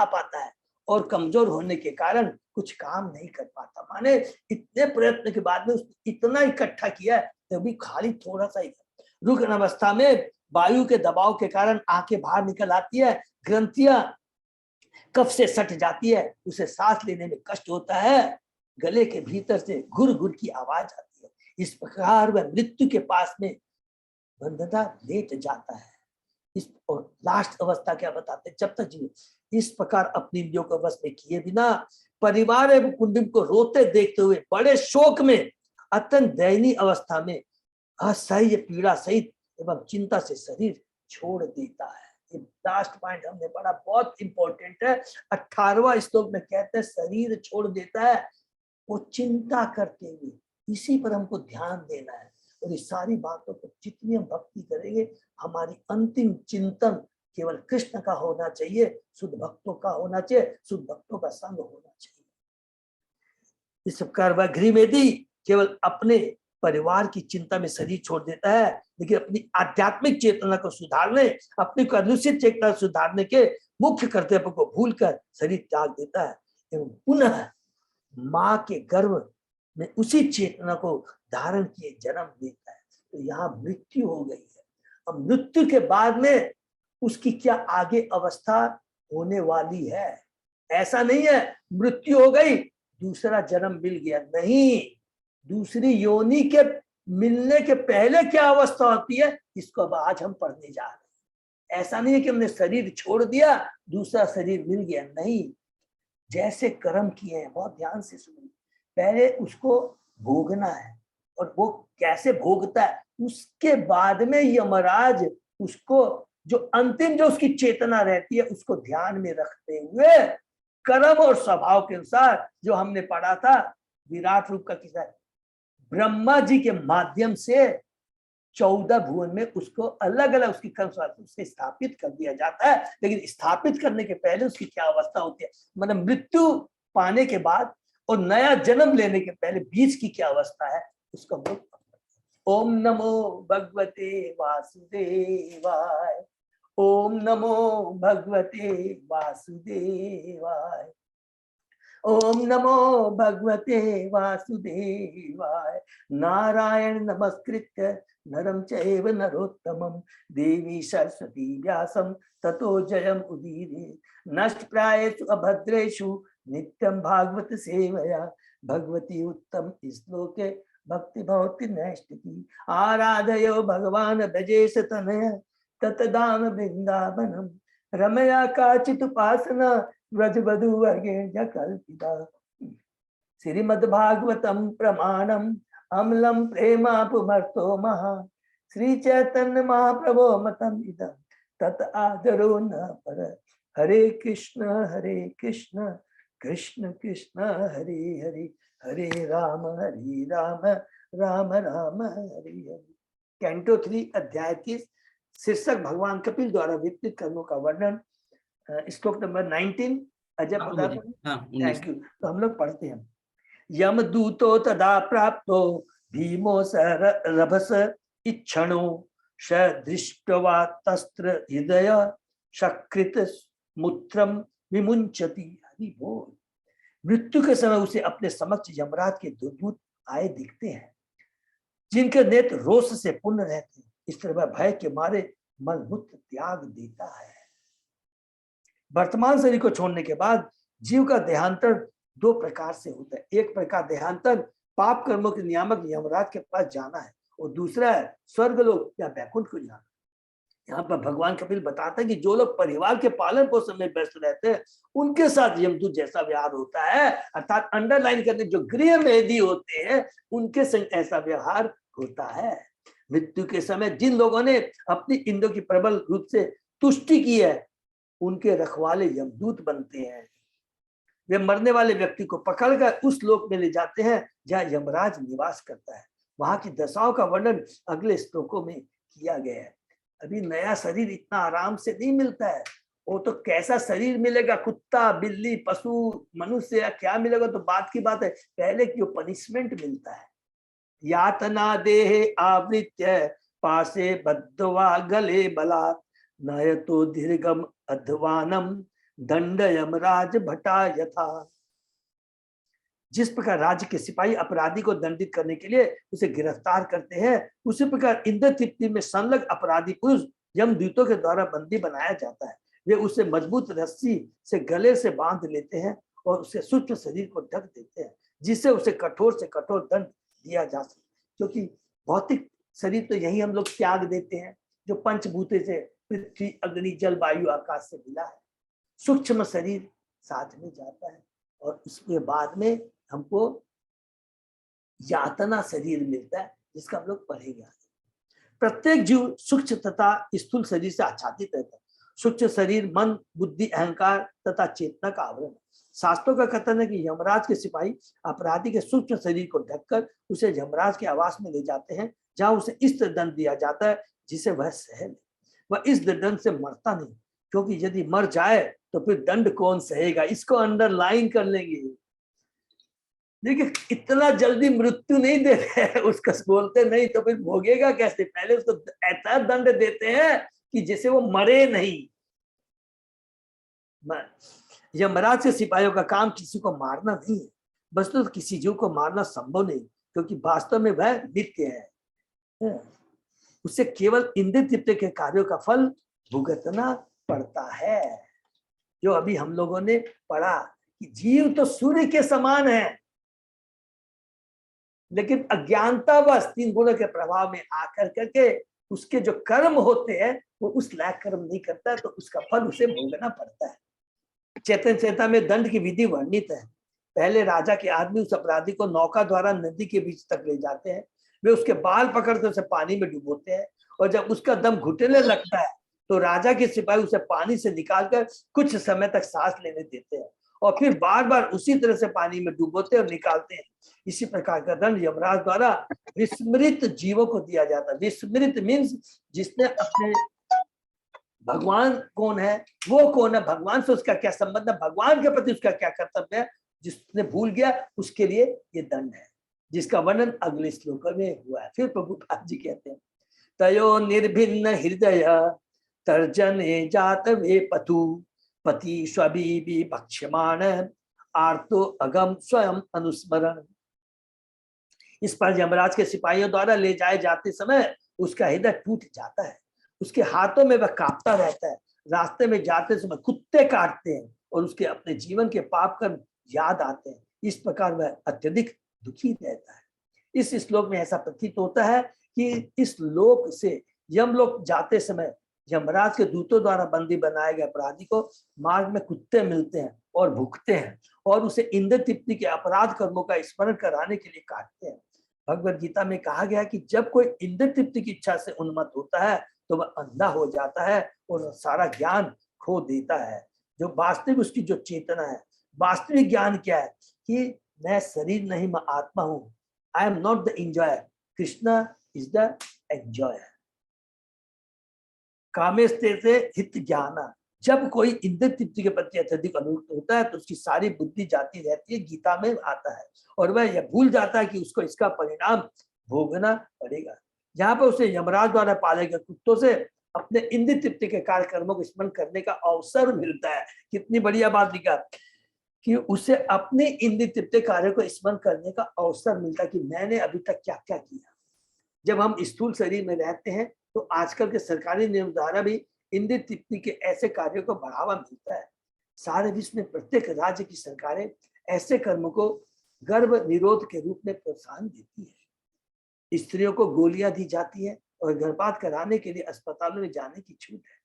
Speaker 3: पाता है और कमजोर होने के कारण कुछ काम नहीं कर पाता। माने इतने प्रयत्न के बाद में उसने इतना इकट्ठा किया है तभी खाली थोड़ा सा ही। रुग्ण अवस्था में वायु के दबाव के कारण आंखें बाहर निकल आती है, ग्रंथियां कफ से सट जाती है, उसे सांस लेने में कष्ट होता है, गले के भीतर से घुर घुर की आवाज आती है। इस प्रकार वह मृत्यु के पास में बंधता लेट जाता है। इस और लास्ट अवस्था क्या बताते, जब तक जीव इस प्रकार अपनी इंद्रियों को वश में किए बिना परिवार एवं कुटुंब को रोते देखते हुए बड़े शोक में अत्यंत दयनीय अवस्था में असह्य पीड़ा सहित एवं चिंता से शरीर छोड़ देता है। ये लास्ट पॉइंट हमने पढ़ा, बहुत इंपॉर्टेंट है। 18वां श्लोक में कहते हैं शरीर छोड़ देता है वो चिंता करते हुए, इसी पर हमको ध्यान देना है। और इस सारी बातों को जितनी हम भक्ति करेंगे हमारी अंतिम चिंतन केवल कृष्ण का होना चाहिए, शुद्ध भक्तों का होना चाहिए, शुद्ध भक्तों का संग होना चाहिए। इस प्रकार वह गृहमेदी केवल अपने परिवार की चिंता में शरीर छोड़ देता है, लेकिन अपनी आध्यात्मिक चेतना को सुधारने, अपनी अनुचित चेतना सुधारने के मुख्य कर्तव्य को भूलकर शरीर त्याग देता है एवं पुनः माँ के गर्भ में उसी चेतना को धारण किए जन्म देता है। तो यहाँ मृत्यु हो गई है। अब मृत्यु के बाद में उसकी क्या आगे अवस्था होने वाली है? ऐसा नहीं है मृत्यु हो गई दूसरा जन्म मिल गया, नहीं। दूसरी योनि के मिलने के पहले क्या अवस्था होती है इसको अब आज हम पढ़ने जा रहे हैं। ऐसा नहीं है कि हमने शरीर छोड़ दिया दूसरा शरीर मिल गया, नहीं। जैसे कर्म किए हैं बहुत ध्यान से सुनिए, पहले उसको भोगना है और वो कैसे भोगता है उसके बाद में यमराज उसको जो अंतिम जो उसकी चेतना रहती है उसको ध्यान में रखते हुए कर्म और स्वभाव के अनुसार जो हमने पढ़ा था विराट रूप का किस्सा, ब्रह्मा जी के माध्यम से 14 भुवन में उसको अलग अलग उसकी कर्म से स्थापित कर दिया जाता है। लेकिन स्थापित करने के पहले उसकी क्या अवस्था होती है, मतलब मृत्यु पाने के बाद और नया जन्म लेने के पहले बीच की क्या अवस्था है उसका बोध। ओम नमो भगवते वासुदेवाय, ओम नमो भगवते वासुदेवाय, ओम नमो भगवते वासुदेवाय। नारायण नमस्कृत्य नरं चैव नरोत्तमं देवी सरस्वती व्यासं ततो जयम् उदीरये। नष्टप्रायेषु अभद्रेषु नित्यं भागवत सेवया भगवती उत्तम श्लोके भक्ति भवति नैष्टिकी। आराधयो भगवान ब्रजेश तनय ततदाम वृंदावनम रमया काचित् उपासना व्रजवधू वर्गे कल्पिता। श्रीमद्भागवतम प्रमाणम अम्लम प्रेमापुमर्थो महा श्री चैतन्य महाप्रभो मतम इदं तत आदरो न पर। हरे कृष्ण कृष्ण कृष्ण हरे हरे, हरे राम राम राम हरे हरे। कैंटो 3 अध्याय 30 शीर्षक भगवान कपिल द्वारा विस्तृत कर्मों का वर्णन, श्लोक नंबर 19। अजय बता दो। Thank you. तो हम लोग पढ़ते हैं। यमदूतो तदा प्राप्तो भीमो सरभस इच्छणो सदृष्ट्वा तस्त्र हृदय सकृत मूत्रम विमुंचति। हरि बोल। मृत्यु के समय उसे अपने समक्ष यमराज के दूत आए दिखते हैं जिनके नेत्र रोष से पूर्ण रहते हैं। इस तरह वह भय के मारे मलमूत्र त्याग देता है। वर्तमान शरीर को छोड़ने के बाद जीव का देहांतर 2 प्रकार से होता है। एक प्रकार देहांतर पाप कर्मों के नियामक यमराज के पास जाना है और दूसरा है स्वर्गलोक या बैकुंठ को जाना। यहाँ पर भगवान कपिल बताते हैं कि जो लोग परिवार के पालन पोषण में व्यस्त रहते हैं उनके साथ यमदूत जैसा व्यवहार होता है, अर्थात अंडरलाइन करने जो गृह मेदी होते हैं उनके संग ऐसा व्यवहार होता है। मृत्यु के समय जिन लोगों ने अपनी इंद्रियों की प्रबल रूप से तुष्टि की है उनके रखवाले यमदूत बनते हैं। वे मरने वाले व्यक्ति को पकड़कर उस लोक में ले जाते हैं जहाँ यमराज निवास करता है। वहां की दशाओं का वर्णन अगले श्लोकों में किया गया है। अभी नया शरीर इतना आराम से नहीं मिलता है वो तो कैसा शरीर मिलेगा, कुत्ता बिल्ली पशु मनुष्य या क्या मिलेगा तो बात की बात है, पहले क्यों पनिशमेंट मिलता है। यातना देहे आवृत्य पासे बद्धवा गले बलात् नयतो दीर्घम अध्वानम दंड यमराज भटा यथा। जिस प्रकार राज्य के सिपाही अपराधी को दंडित करने के लिए उसे गिरफ्तार करते हैं, उसी प्रकार इंद्र तृप्ति में संलग्न अपराधी पुरुष यमदूतों के द्वारा बंदी बनाया जाता है। वे उसे मजबूत रस्सी से गले से बांध लेते हैं और उसे सूक्ष्म शरीर को ढक देते हैं, जिससे उसे कठोर से कठोर दंड दिया जा सके। क्योंकि भौतिक शरीर तो यही हम लोग त्याग देते हैं, जो पंचभूते से पृथ्वी अग्नि जल वायु आकाश से मिला है। सूक्ष्म शरीर साथ में जाता है और उसके बाद में हमको यातना शरीर मिलता है, जिसका हम लोग पढ़ेंगे। प्रत्येक जीव सूक्ष्म तथा स्थूल शरीर से आच्छादित रहता है। सूक्ष्म शरीर मन बुद्धि अहंकार तथा चेतना का आवरण है। शास्त्रों का कथन है कि यमराज के सिपाही अपराधी के सूक्ष्म शरीर को ढककर उसे यमराज के आवास में ले जाते हैं, जहां उसे इस दंड दिया जाता है जिसे वह सह ले। वह इस दंड से मरता नहीं, क्योंकि यदि मर जाए तो फिर दंड कौन सहेगा। इसको अंडरलाइन कर लेंगे। देखिए इतना जल्दी मृत्यु नहीं देते हैं उसका, बोलते नहीं तो फिर भोगेगा कैसे। पहले उसको ऐसा दंड देते हैं कि जैसे वो मरे नहीं। यमराज के सिपाहियों का काम किसी को मारना नहीं है, बस तो किसी जीव को मारना संभव नहीं, क्योंकि वास्तव में वह नित्य है। उसे केवल इंद्र तृप्ति के कार्यों का फल भुगतना पड़ता है। जो अभी हम लोगों ने पढ़ा कि जीव तो सूर्य के समान है, लेकिन अज्ञानतावश तीन गुणों के प्रभाव में आकर करके उसके जो कर्म होते हैं वो उस लायक कर्म नहीं करता है, तो उसका फल उसे भोगना पड़ता है। चैतन्य चेता में दंड की विधि वर्णित है। पहले राजा के आदमी उस अपराधी को नौका द्वारा नदी के बीच तक ले जाते हैं। वे उसके बाल पकड़कर उसे पानी में डुबोते हैं, और जब उसका दम घुटने लगता है तो राजा के सिपाही उसे पानी से निकालकर कुछ समय तक सांस लेने देते हैं, और फिर बार बार उसी तरह से पानी में डुबोते और निकालते हैं। इसी प्रकार का दंड यमराज द्वारा विस्मृत जीवों को दिया जाता है। विस्मृत मीन्स जिसने अपने भगवान कौन है, वो कौन है, भगवान से उसका क्या संबंध है, भगवान के प्रति उसका क्या कर्तव्य है, जिसने भूल गया उसके लिए ये दंड है, जिसका वर्णन अगले श्लोक में हुआ है। फिर प्रभुपाद जी कहते हैं, तयो निर्भिन्न हृदय तर्जने जात वे पतु पति स्वभी भक्ष्यमाण आर्तो अगम स्वयं अनुस्मरण। इस पर यमराज के सिपाहियों द्वारा ले जाए जाते समय उसका हृदय टूट जाता है, उसके हाथों में वह कांपता रहता है। रास्ते में जाते समय कुत्ते काटते हैं और उसके अपने जीवन के पाप कर्म याद आते हैं। इस प्रकार वह अत्यधिक दुखी रहता है। इस श्लोक में ऐसा प्रतीत होता है कि इस लोक से यमलोक जाते समय यमराज के दूतों द्वारा बंदी बनाए गए अपराधी को मार्ग में कुत्ते मिलते हैं और भूखते हैं, और उसे इंद्र तृप्ति के अपराध कर्मों का स्मरण कराने के लिए काटते हैं। भगवद गीता में कहा गया कि जब कोई इंद्र तृप्ति की इच्छा से उन्मत्त होता है तो वह अंधा हो जाता है और सारा ज्ञान खो देता है। जो वास्तविक उसकी जो चेतना है, वास्तविक ज्ञान क्या है कि मैं शरीर नहीं, मैं आत्मा हूं। I am not the enjoyer, Krishna is the enjoyer. कामेस्ते से हित ज्ञान। जब कोई इंद्र तृप्ति के प्रति अत्यधिक अनुरक्त होता है तो उसकी सारी बुद्धि जाती रहती है, गीता में आता है, और वह यह भूल जाता है कि उसको इसका परिणाम भोगना पड़ेगा। यहाँ पर उसे यमराज द्वारा पाले गए कुत्तों से अपने इंद्र तृप्ति के कार्यक्रमों को स्मरण करने का अवसर मिलता है। कितनी बढ़िया बात लिखा कि उसे अपने इंद्र तृप्ति कार्य को स्मरण करने का अवसर मिलता है कि मैंने अभी तक क्या क्या किया। जब हम स्थूल शरीर में रहते हैं तो आजकल के सरकारी नियम द्वारा भी इंद्र तृप्ति के ऐसे कार्यों को बढ़ावा मिलता है। सारे विश्व में प्रत्येक राज्य की सरकारें ऐसे कर्मों को गर्भ निरोध के रूप में प्रोत्साहन देती है। स्त्रियों को गोलियां दी जाती है और गर्भपात कराने के लिए अस्पतालों में जाने की छूट है।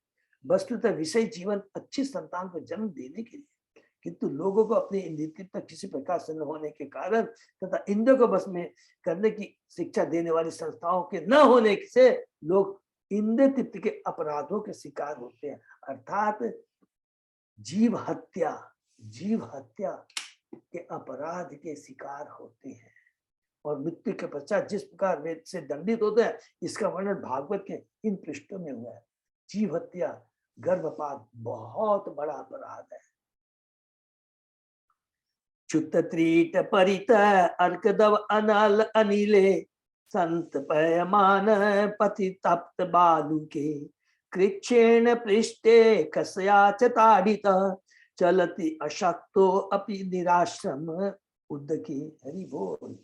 Speaker 3: वस्तुतः विषय जीवन अच्छी संतान को जन्म देने के लिए, किंतु लोगों को अपनी इंद्रिय तक किसी प्रकार से न होने के कारण तथा इंद्रियों को बस में करने की शिक्षा देने वाली संस्थाओं के न होने से लोग इंद्रिय तृप्ति के अपराधों के शिकार होते हैं, अर्थात जीव हत्या के अपराध के शिकार होते हैं। और मृत्यु के पश्चात जिस प्रकार वेद से दंडित होते हैं, इसका वर्णन भागवत के इन पृष्ठों में हुआ है। जीव हत्या गर्भपात बहुत बड़ा अपराध है। च्युत त्रीट परित अर्कदव अनल अनिले संत पयमान पति तप्त बालू के कृच्छेण पृष्ठे कसया च ताड़ित चलति अशक्तो अपि निराश्रम उद्दकी। हरि बोल।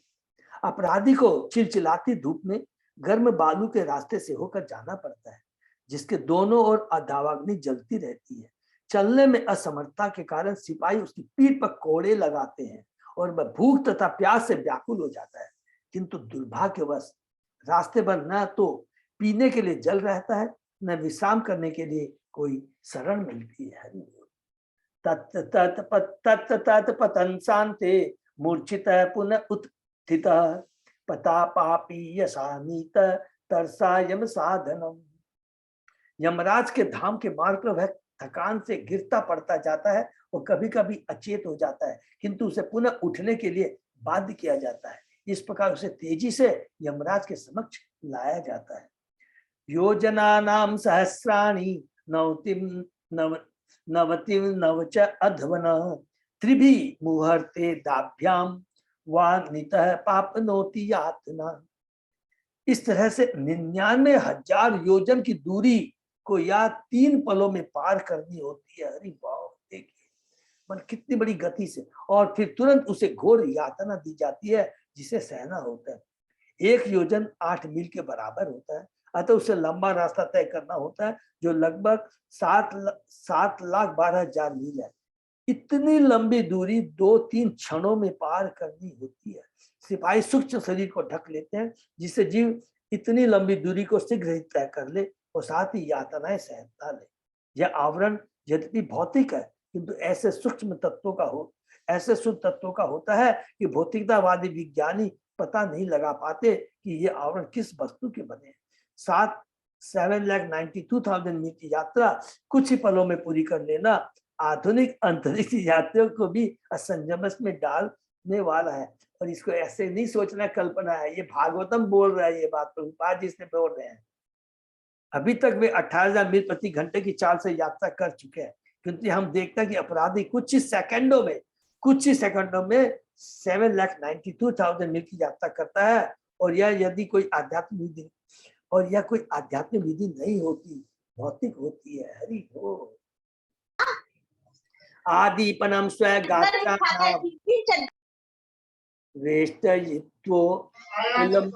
Speaker 3: अपराधी को चिलचिलाती धूप में गर्म बालू के रास्ते से होकर जाना पड़ता है, जिसके दोनों ओर दावाग्नि जलती रहती है। चलने में असमर्थता के कारण सिपाही उसकी पीठ पर कोड़े लगाते हैं और वह भूख तथा प्यास से व्याकुल हो जाता है, किंतु दुर्भाग्यवश रास्ते पर न तो पीने के लिए जल रहता है, न विश्राम करने के लिए कोई शरण मिलती है। तत् तत् तत् पतन शांते मूर्छित पुनः उत्थित पता पापी यशानीत तरसा यम साधनम। यमराज के धाम के मार्ग पर वह थकान से गिरता पड़ता जाता है और कभी कभी अचेत हो जाता है, किंतु उसे पुनः उठने के लिए बाध्य किया जाता है। इस प्रकार उसे तेजी से यमराज के समक्ष लाया जाता है। योजना नाम सहस्राणी नवतिम नवतिम नवच अध्वन त्रिभि मुहूर्ते दाभ्याम वानितः पापनोति यातना। इस तरह से 99,000 योजन की दूरी को या 3 पलों में पार करनी होती है। हरि बाप, देखिए मन कितनी बड़ी गति से, और फिर तुरंत उसे घोर यातना दी जाती है जिसे सहना होता है। 1 योजन 8 मील के बराबर होता है, अतः उसे लंबा रास्ता तय करना होता है जो लगभग 7,12,000 मील है। इतनी लंबी दूरी 2-3 क्षणों में पार करनी होती है। सिपाही सूक्ष्म शरीर को ढक लेते हैं जिससे जीव इतनी लंबी दूरी को शीघ्र ही तय कर ले और साथ ही यातनाएं सहता ले। यह आवरण यद्यपि भौतिक है, किंतु ऐसे सूक्ष्म तत्वों का होता है कि भौतिकतावादी विज्ञानी पता नहीं लगा पाते कि ये आवरण किस वस्तु के बने हैं। 7,92,000 मील की यात्रा कुछ ही पलों में पूरी कर लेना आधुनिक अंतरिक्ष यात्रियों को भी असंजमस में डालने वाला है। और इसको ऐसे नहीं सोचना कल्पना है, ये भागवतम बोल रहा है, ये बात प्रभुपाद जी से बोल रहे हैं। अभी तक वे 18,000 मील प्रति घंटे की चाल से यात्रा कर चुके हैं, क्योंकि हम देखते हैं कि अपराधी कुछ ही सेकंडों में 7,92,000 मील की यात्रा करता है। और यह यदि कोई आध्यात्मिक विधि नहीं होती, भौतिक होती है। हरि बोल। आदिपनम स्वगात्राणाम वेष्टयित्वो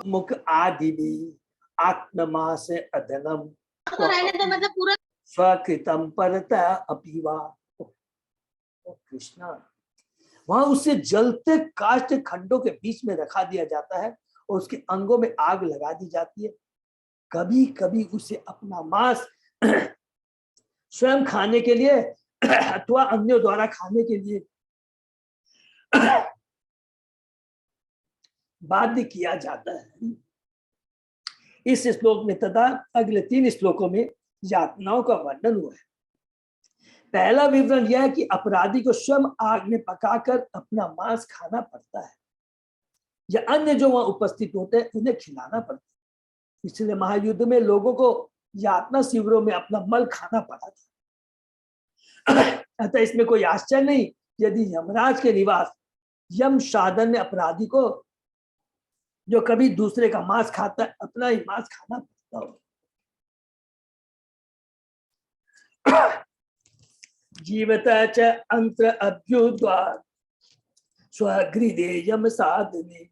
Speaker 3: मुख आदिवि आत्ममास अधनम स्वकृतम परता अपीवा। कृष्णा, वहां उसे जलते काष्ठ खंडों के बीच में रखा दिया जाता है और उसके अंगों में आग लगा दी जाती है। कभी कभी उसे अपना मांस स्वयं खाने के लिए अथवा अन्यों द्वारा खाने के लिए बाध्य किया जाता है। इस श्लोक में तथा अगले 3 श्लोकों में यातनाओं का वर्णन हुआ है। पहला विवरण यह है कि अपराधी को स्वयं आग में पकाकर अपना मांस खाना पड़ता है या अन्य जो वहां उपस्थित होते हैं उन्हें खिलाना पड़ता है। पिछले महायुद्ध में लोगों को यातना शिविरों में अपना मल खाना पड़ा था। अतः इसमें कोई आश्चर्य नहीं यदि यमराज के निवास यम साधन में अपराधी को जो कभी दूसरे का मांस खाता है अपना ही मांस खाना पड़ता हो। जीवत च अंतर अभ्युद्वार स्वगृहे यम साधने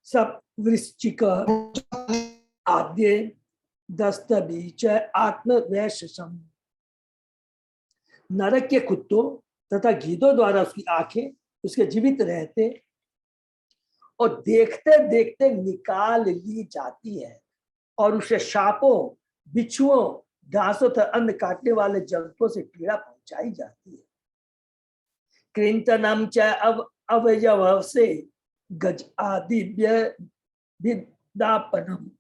Speaker 3: सवृश्चिक आद्ये दस्तबीच आत्मवैशम। नरक के कुत्तों तथा गीदों द्वारा उसकी आंखें उसके जीवित रहते और देखते देखते निकाल ली जाती है और उसे सांपों, बिच्छुओं, घासों तथा अन्य काटने वाले जंतुओं से पीड़ा पहुंचाई जाती है। कृंतनम च अवयव से गज आदि विदापनम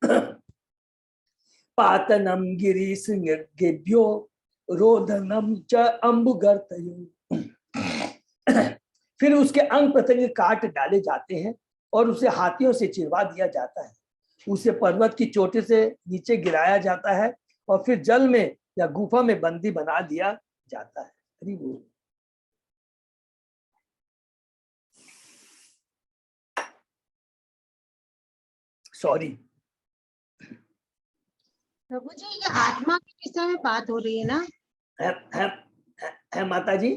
Speaker 3: पातनम गिरी सिंहेभ्यो रोदनम च अम्बुगर्तयो। फिर उसके अंग प्रत्यंग काट डाले जाते हैं और उसे हाथियों से चिरवा दिया जाता है। उसे पर्वत की चोटी से नीचे गिराया जाता है और फिर जल में या गुफा में बंदी बना दिया जाता है। हरि बोल। सॉरी
Speaker 4: प्रभु जी, ये आत्मा के विषय में बात हो रही है ना?
Speaker 3: है माता जी,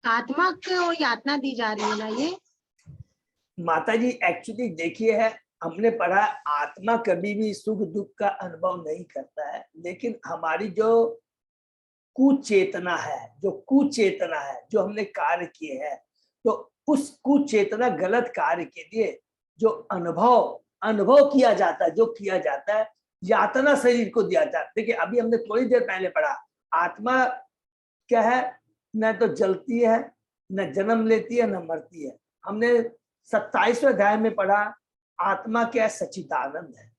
Speaker 4: आत्मा को यातना दी जा रही है ना ये?
Speaker 3: माता जी एक्चुअली देखिए है, हमने पढ़ा आत्मा कभी भी सुख दुख का अनुभव नहीं करता है, लेकिन हमारी जो कुचेतना है, जो हमने कार्य किए हैं, तो उस कुचेतना गलत कार्य के लिए जो अनुभव किया जाता है, जो किया जाता है, यातना शरीर को दिया जाता है। देखिए अभी हमने थोड़ी देर पहले पढ़ा, आत्मा क्या है, न तो जलती है, न जन्म लेती है, न मरती है। हमने 27वें अध्याय में पढ़ा आत्मा क्या है, सच्चिदानंद है।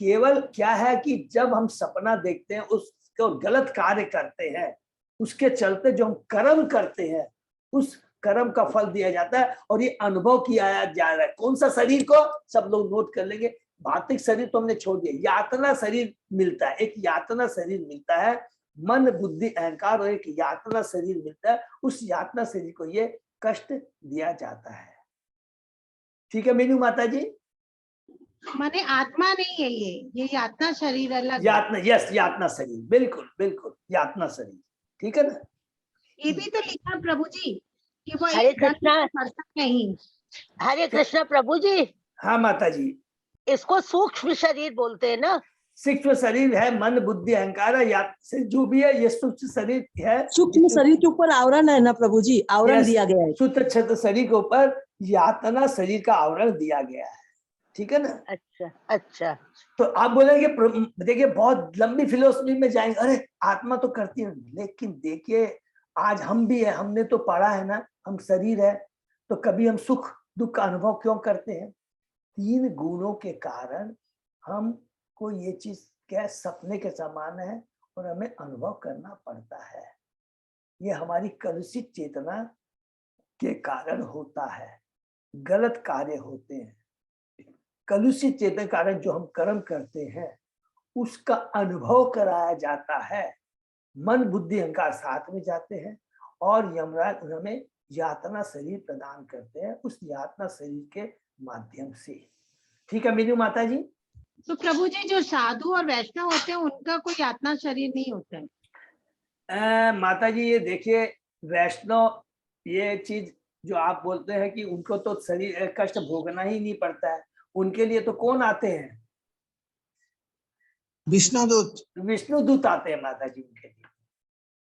Speaker 3: केवल क्या है कि जब हम सपना देखते हैं, उसको गलत कार्य करते हैं, उसके चलते जो हम कर्म करते हैं, उस कर्म का फल दिया जाता है और ये अनुभव किया जा रहा है। कौन सा शरीर को, सब लोग नोट कर लेंगे, भौतिक शरीर तो हमने छोड़ दिया, यातना शरीर मिलता है, एक यातना शरीर मिलता है, मन बुद्धि अहंकार, और एक यातना शरीर मिलता है। उस यातना शरीर को ये कष्ट दिया जाता है। ठीक है मीनू माता जी?
Speaker 4: माने आत्मा नहीं है ये यातना शरीर अलग है।
Speaker 3: यातना, यस, यातना शरीर, बिल्कुल बिल्कुल, यातना शरीर, ठीक है ना?
Speaker 4: ये भी तो लिखा प्रभु जी कि वो
Speaker 5: हरे
Speaker 4: एक दंड
Speaker 5: कृष्णा,
Speaker 4: करता नहीं।
Speaker 5: हरे कृष्णा प्रभु जी,
Speaker 3: हाँ माता जी,
Speaker 5: इसको सूक्ष्म शरीर बोलते हैं ना?
Speaker 3: सूक्ष्म शरीर है, मन बुद्धि अहंकार है, या जो भी है ये सूक्ष्म शरीर है।
Speaker 6: सूक्ष्म शरीर के ऊपर आवरण है ना प्रभु जी, आवरण
Speaker 3: Yes,
Speaker 6: दिया गया है।
Speaker 3: सूत्र छत्र शरीर के ऊपर यातना शरीर का आवरण दिया गया है, ठीक है ना?
Speaker 5: अच्छा अच्छा।
Speaker 3: तो आप बोलेंगे देखिए बहुत लंबी फिलोसफी में जाएंगे, अरे आत्मा तो करती है, लेकिन देखिए आज हम भी है, हमने तो पढ़ा है ना, हम शरीर है, तो कभी हम सुख दुख का अनुभव क्यों करते हैं? 3 गुणों के कारण हमको ये चीज क्या सपने के समान है और हमें अनुभव करना पड़ता है। ये हमारी कलुषित चेतना के कारण होता है, गलत कार्य होते हैं। कलुषित चेतना के कारण जो हम कर्म करते हैं उसका अनुभव कराया जाता है। मन बुद्धि अहंकार साथ में जाते हैं और यमराज हमें यातना शरीर प्रदान करते हैं, उस यातना शरीर के माध्यम से। ठीक है मीनू माता जी?
Speaker 4: तो प्रभु जी जो साधु और वैष्णव होते हैं उनका कोई यातना शरीर नहीं होता है?
Speaker 3: माता जी ये देखिए, वैष्णव ये चीज जो आप बोलते हैं कि उनको तो शरीर कष्ट भोगना ही नहीं पड़ता है, उनके लिए तो कौन आते हैं? विष्णु दूत आते हैं माता जी उनके लिए।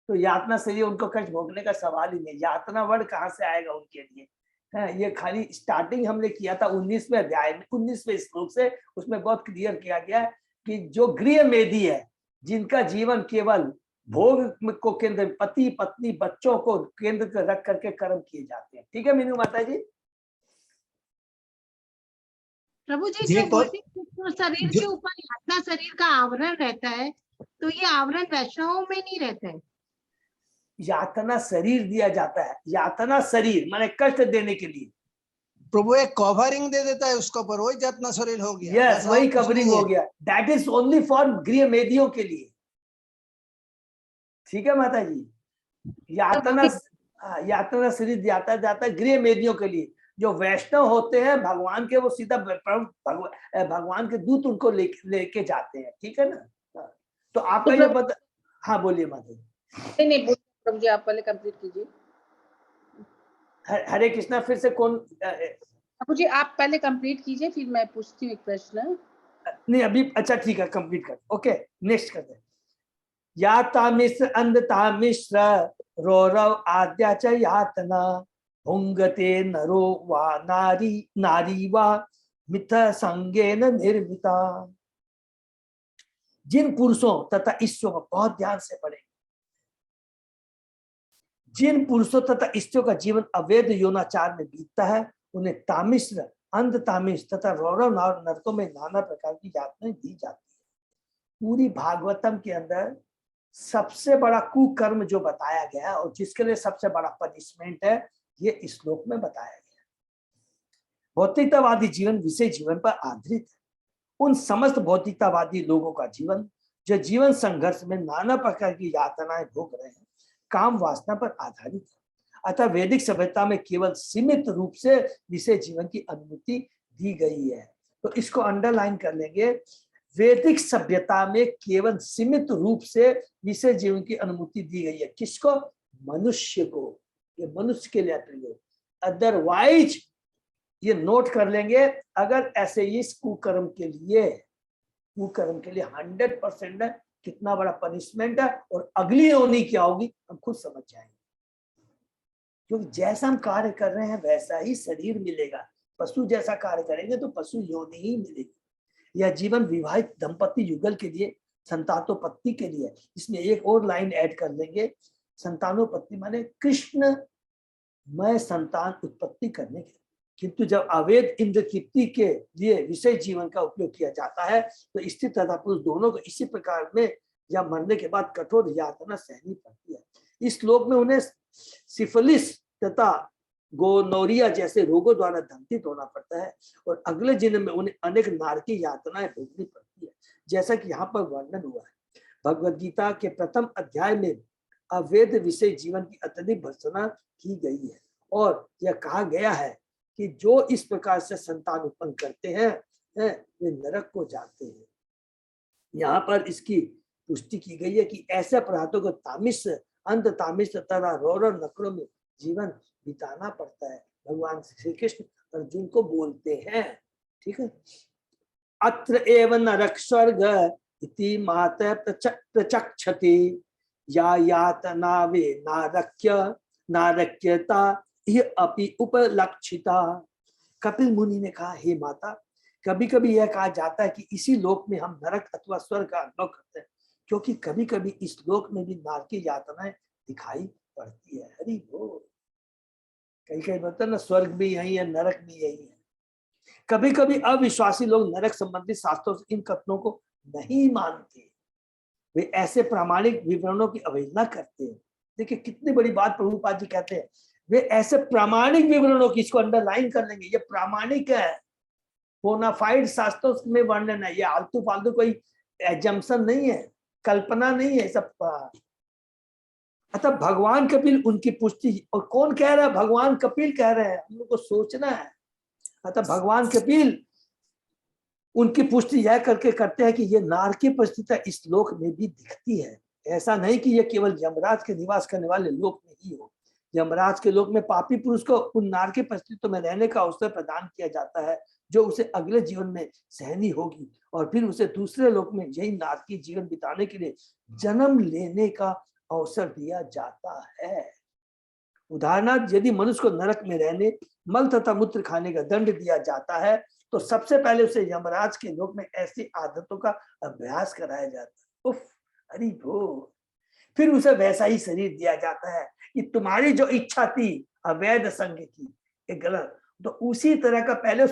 Speaker 3: तो यातना शरीर उनको कष्ट भोगने का सवाल ही नहीं, यातना वर्ड कहाँ से आएगा उनके लिए? है ये खाली स्टार्टिंग हमने किया था 19वें अध्याय में, 19वें श्लोक से, उसमें बहुत क्लियर किया गया है कि जो गृह मेधी है, जिनका जीवन केवल भोग को केंद्र, पति पत्नी बच्चों को केंद्र रख करके कर्म किए जाते हैं। ठीक है मीनू माता जी?
Speaker 4: प्रभु जी जो शरीर के ऊपर यातना शरीर का आवरण रहता है, तो ये आवरण वैष्णवों में नहीं रहता है।
Speaker 3: यातना शरीर दिया जाता है, यातना शरीर माने कष्ट देने के लिए।
Speaker 7: प्रभु एक कवरिंग दे देता है उसके ऊपर, वही यातना शरीर हो गया।
Speaker 3: यस, वही कवरिंग हो गया। दैट इज ओनली फॉर गृह मेधियों के लिए। ठीक है माता जी? यातना शरीर दिया जाता है गृह मेधियों के लिए। जो वैष्णव होते हैं भगवान के, वो सीधा भगवान के दूत उनको लेके जाते हैं। ठीक है ना? तो आपका ये बता, हाँ बोलिए माता जी।
Speaker 1: नहीं प्रभु जी, आप पहले कंप्लीट कीजिए।
Speaker 3: हरे कृष्णा, फिर से कौन?
Speaker 1: प्रभु जी आप पहले कंप्लीट कीजिए, फिर मैं पूछती हूँ एक प्रश्न।
Speaker 3: नहीं अभी, अच्छा ठीक है, कंप्लीट कर। ओके, नेक्स्ट करते हैं। याता मिश्र अंधता मिश्र रौरव आद्या च यातना भुंगते नरो वा नारी वा मिथ संगेन निर्मिता। जिन पुरुषों तथा ईश्वर को, बहुत ध्यान से पढ़े, जिन पुरुषों तथा स्त्रियों का जीवन अवैध यौनाचार में बीतता है, उन्हें तामिश्र, अंध तामिश्र तथा रौरव नरकों में नाना प्रकार की यातनाएं दी जाती है। पूरी भागवतम के अंदर सबसे बड़ा कुकर्म जो बताया गया है और जिसके लिए सबसे बड़ा पनिशमेंट है, ये इस श्लोक में बताया गया। भौतिकतावादी जीवन विषय जीवन पर आधारित है। उन समस्त भौतिकतावादी लोगों का जीवन जो जीवन संघर्ष में नाना प्रकार की यातनाएं भोग रहे हैं, काम वासना पर आधारित है। अतः वैदिक सभ्यता में केवल सीमित रूप से विषय जीवन की अनुमति दी गई है। तो इसको अंडरलाइन कर लेंगे, वैदिक सभ्यता में केवल सीमित रूप से विषय जीवन की अनुमति दी गई है। किसको? मनुष्य को। ये मनुष्य के लिए प्रयोग। अदरवाइज ये नोट कर लेंगे, अगर ऐसे इस कुकर्म के लिए 100% है, कितना बड़ा पनिशमेंट है और अगली योनि क्या होगी हम खुद समझ जाएंगे। क्योंकि जैसा हम कार्य कर रहे हैं वैसा ही शरीर मिलेगा। पशु जैसा कार्य करेंगे तो पशु योनि ही मिलेगी। यह जीवन विवाहित दंपति युगल के लिए, संतानोत्पत्ति के लिए। इसमें एक और लाइन ऐड कर लेंगे, संतानोत्पत्ति माने कृष्णमय संतान उत्पत्ति करने के। किंतु जब अवैध इंद्र तृप्ति के लिए विषय जीवन का उपयोग किया जाता है तो स्त्री तथा पुरुष दोनों को इसी प्रकार में या मरने के बाद कठोर यातना सहनी पड़ती है। इस श्लोक में उन्हें सिफिलिस तथा गोनोरिया जैसे रोगों द्वारा दंडित होना पड़ता है और अगले जन्म में उन्हें अनेक नारकी यातनाएं भोगनी पड़ती है, जैसा कि यहाँ पर वर्णन हुआ है। भगवद गीता के प्रथम अध्याय में अवैध विषय जीवन की अत्यधिक भर्त्सना की गई है और यह कहा गया है कि जो इस प्रकार से संतान उत्पन्न करते हैं वे नरक को जाते हैं। यहाँ पर इसकी पुष्टि की गई है कि ऐसे अपराधों को तामिश, अंध तामिश तथा रौर नकरों में जीवन बिताना पड़ता है। भगवान श्री कृष्ण अर्जुन को बोलते हैं, ठीक है। अत्र एव नरक स्वर्ग इति मात प्रचक्षति या यातना वे नारक्यता यह अपि उपलक्षिता। कपिल मुनि ने कहा, हे माता, कभी कभी यह कहा जाता है कि इसी लोक में हम नरक अथवा स्वर्ग का अनुभव करते हैं, क्योंकि कभी कभी इस लोक में भी नरक की यातनाएं दिखाई पड़ती है। हरि बोल। कहीं कहीं बोलते ना स्वर्ग भी यही है, नरक भी यही है। कभी कभी अविश्वासी लोग नरक संबंधी शास्त्रों से इन कथनों को नहीं मानते, वे ऐसे प्रामाणिक विवरणों की अवहेलना करते हैं। देखिए कितनी बड़ी बात प्रभुपाद जी कहते हैं, वे ऐसे प्रामाणिक विवरणों की, इसको अंडरलाइन कर लेंगे, ये प्रामाणिक है, बोनाफाइड शास्त्रों में वर्णन है, ये आलतू फालतू कोई एजम्पशन नहीं है, कल्पना नहीं है सब। अतः भगवान कपिल उनकी पुष्टि, और कौन कह रहा है? भगवान कपिल कह रहे हैं, हम लोग को सोचना है। अतः भगवान कपिल उनकी पुष्टि यह करके करते हैं कि ये नारकी परिस्थिति इस लोक में भी दिखती है। ऐसा नहीं कि ये केवल यमराज के निवास करने वाले लोक में ही हो। यमराज के लोक में पापी पुरुष को उन नारकी परिस्थितियों में रहने का अवसर प्रदान किया जाता है जो उसे अगले जीवन में सहनी होगी, और फिर उसे दूसरे लोक में यही नारकी जीवन बिताने के लिए जन्म लेने का अवसर दिया जाता है। उदाहरणार्थ, यदि मनुष्य को नरक में रहने, मल तथा मूत्र खाने का दंड दिया जाता है तो सबसे पहले उसे यमराज के लोक में ऐसी आदतों का अभ्यास कराया जाता है। उफ, हरि बोल। फिर उसे वैसा ही शरीर दिया जाता है कि तुम्हारी जो इच्छा थी अवैध संग की, एक गलत, तो उसी तरह का पहले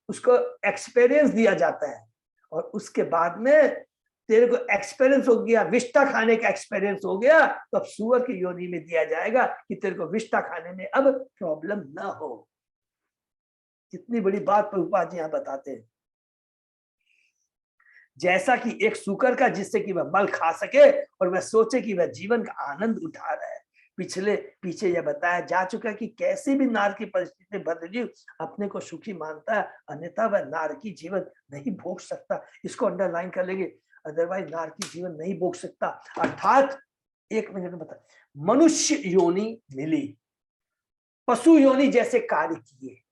Speaker 3: उसको एक्सपीरियंस दिया जाता है, और उसके बाद में तेरे को एक्सपीरियंस हो गया, विष्टा खाने का एक्सपीरियंस हो गया, तो अब सुअर की योनि में दिया जाएगा कि तेरे को विष्टा खाने में अब प्रॉब्लम ना हो। कितनी बड़ी बात प्रभुपाद जी यहाँ बताते हैं। जैसा कि एक सूकर का, जिससे कि वह मल खा सके और वह सोचे कि वह जीवन का आनंद उठा रहा है। पीछे यह बताया जा चुका है कि कैसी भी नार की परिस्थिति बदजीव अपने को सुखी मानता है, अन्यथा वह नार की जीवन नहीं भोग सकता। इसको अंडरलाइन कर लेंगे, अदरवाइज नार की जीवन नहीं भोग सकता। अर्थात एक मिनट में बता, मनुष्य योनि मिली, पशु योनि जैसे कार्य किए।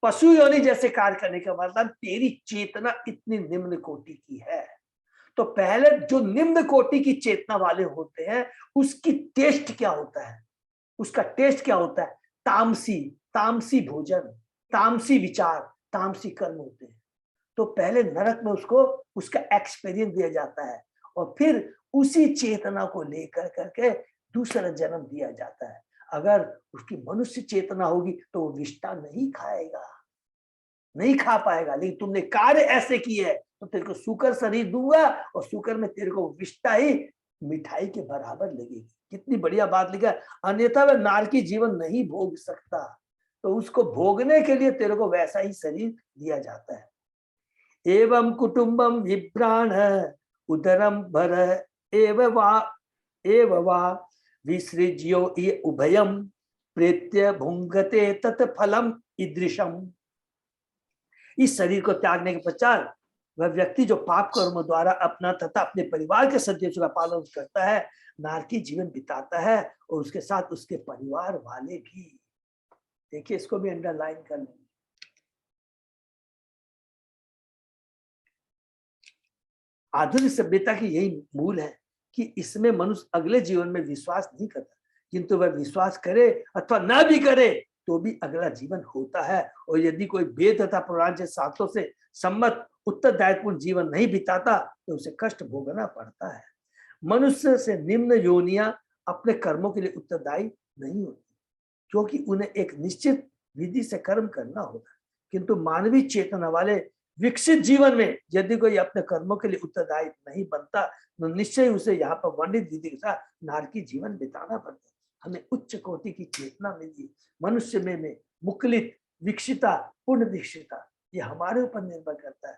Speaker 3: पशु योनि जैसे कार्य करने का मतलब तेरी चेतना इतनी निम्न कोटि की है, तो पहले जो निम्न कोटि की चेतना वाले होते हैं उसकी टेस्ट क्या होता है? उसका टेस्ट क्या होता है? तामसी भोजन, तामसी विचार, तामसी कर्म होते हैं। तो पहले नरक में उसको उसका एक्सपीरियंस दिया जाता है, और फिर उसी चेतना को लेकर करके दूसरा जन्म दिया जाता है। अगर उसकी मनुष्य चेतना होगी तो वो विष्टा नहीं खाएगा, नहीं खा पाएगा। लेकिन तुमने कार्य ऐसे किए है तो तेरे को सूकर शरीर दूंगा, और सूकर में तेरे को विष्टा ही मिठाई के बराबर लगेगी। कितनी बढ़िया बात लिखा है, अन्यथा वह नारकी जीवन नहीं भोग सकता, तो उसको भोगने के लिए तेरे को वैसा ही शरीर दिया जाता है। एवं कुटुंबम विभ्राण उदरम भर एव वा विसृज्यो ये उभयम प्रेत्य भुंगते तत्फलम ईदृशम। इस शरीर को त्यागने के पश्चात वह व्यक्ति जो पाप कर्म द्वारा अपना तथा अपने परिवार के सदस्यों का पालन करता है, नारकी जीवन बिताता है, और उसके साथ उसके परिवार वाले भी। देखिए, इसको भी अंडरलाइन कर लेंगे। आधुनिक सभ्यता की यही मूल है कि इसमें मनुष्य अगले जीवन में विश्वास नहीं करता, किंतु वह विश्वास करे अथवा ना भी करे तो भी अगला जीवन होता है। और यदि कोई वेद तथा पुराण के शास्त्रों से सम्मत उत्तरदायित्वपूर्ण जीवन नहीं बिताता तो उसे कष्ट भोगना पड़ता है। मनुष्य से निम्न योनियां अपने कर्मों के लिए उत्तरदायी नहीं होती, क्योंकि उन्हें एक निश्चित विधि से कर्म करना होता है। किंतु मानवीय चेतना वाले विकसित जीवन में यदि कोई अपने कर्मों के लिए उत्तरदायी नहीं बनता तो निश्चय उसे यहाँ पर वर्णित विधि के साथ नारकी जीवन बिताना पड़ता है। हमें उच्च कोटि की चेतना मिली मनुष्य में मुकलित विकसिता पूर्ण दीक्षिता, ये हमारे ऊपर निर्भर करता है।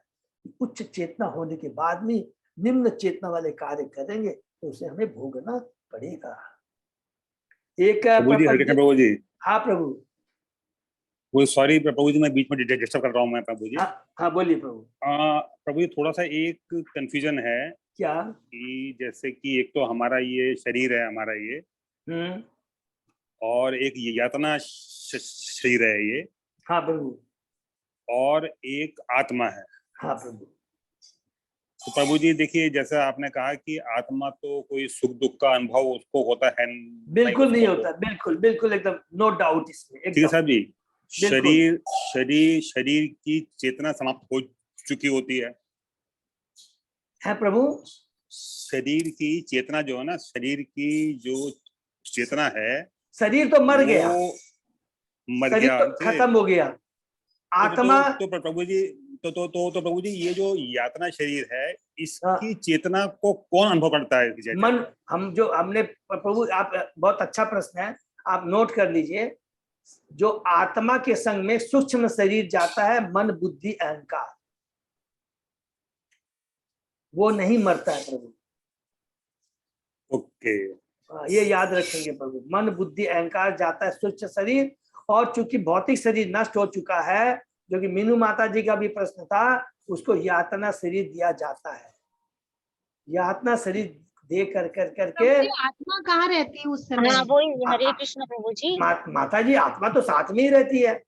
Speaker 3: उच्च चेतना होने के बाद में निम्न चेतना वाले कार्य करेंगे तो उसे हमें भोगना पड़ेगा। एक
Speaker 8: प्रभु जी,
Speaker 3: हाँ प्रभु,
Speaker 8: वो सॉरी प्रभु जी, मैं बीच में डिस्टर्ब कर रहा हूँ मैं प्रभु जी।
Speaker 3: हाँ बोलिए प्रभु।
Speaker 8: प्रभु जी, थोड़ा सा एक कंफ्यूजन है।
Speaker 3: क्या?
Speaker 8: कि जैसे कि एक तो हमारा ये शरीर है, हमारा ये, और एक यातना शरीर है ये।
Speaker 3: हाँ प्रभु।
Speaker 8: और एक आत्मा है।
Speaker 3: हाँ प्रभु।
Speaker 8: तो प्रभु जी देखिए, जैसा आपने कहा कि आत्मा तो कोई सुख दुख का अनुभव उसको होता है,
Speaker 3: बिल्कुल नहीं होता, बिल्कुल बिल्कुल एकदम नो डाउट इसमें।
Speaker 8: ठीक है साहब जी। शरीर की चेतना समाप्त हो चुकी होती है
Speaker 3: प्रभु।
Speaker 8: शरीर की चेतना जो है ना, शरीर की जो चेतना है, शरीर
Speaker 3: तो मर गया,
Speaker 8: मर गया,
Speaker 3: तो खत्म हो गया। आत्मा
Speaker 8: तो प्रभु जी तो प्रभु जी, ये जो यातना शरीर है, इसकी चेतना को कौन अनुभव करता है?
Speaker 3: मन। हमने प्रभु, आप बहुत अच्छा प्रश्न है, आप नोट कर लीजिए। जो आत्मा के संग में सूक्ष्म शरीर जाता है, मन बुद्धि अहंकार, वो नहीं मरता है प्रभु।
Speaker 8: ओके,
Speaker 3: ये याद रखेंगे प्रभु। मन बुद्धि अहंकार जाता है सूक्ष्म शरीर, और चूंकि भौतिक शरीर नष्ट हो चुका है, जो कि मीनू माता जी का भी प्रश्न था, उसको यातना शरीर दिया जाता है। यातना शरीर दे करके
Speaker 4: आत्मा कहाँ रहती है उस समय?
Speaker 9: वो हरे कृष्ण प्रभु जी।
Speaker 3: माता जी, आत्मा तो साथ में ही रहती है।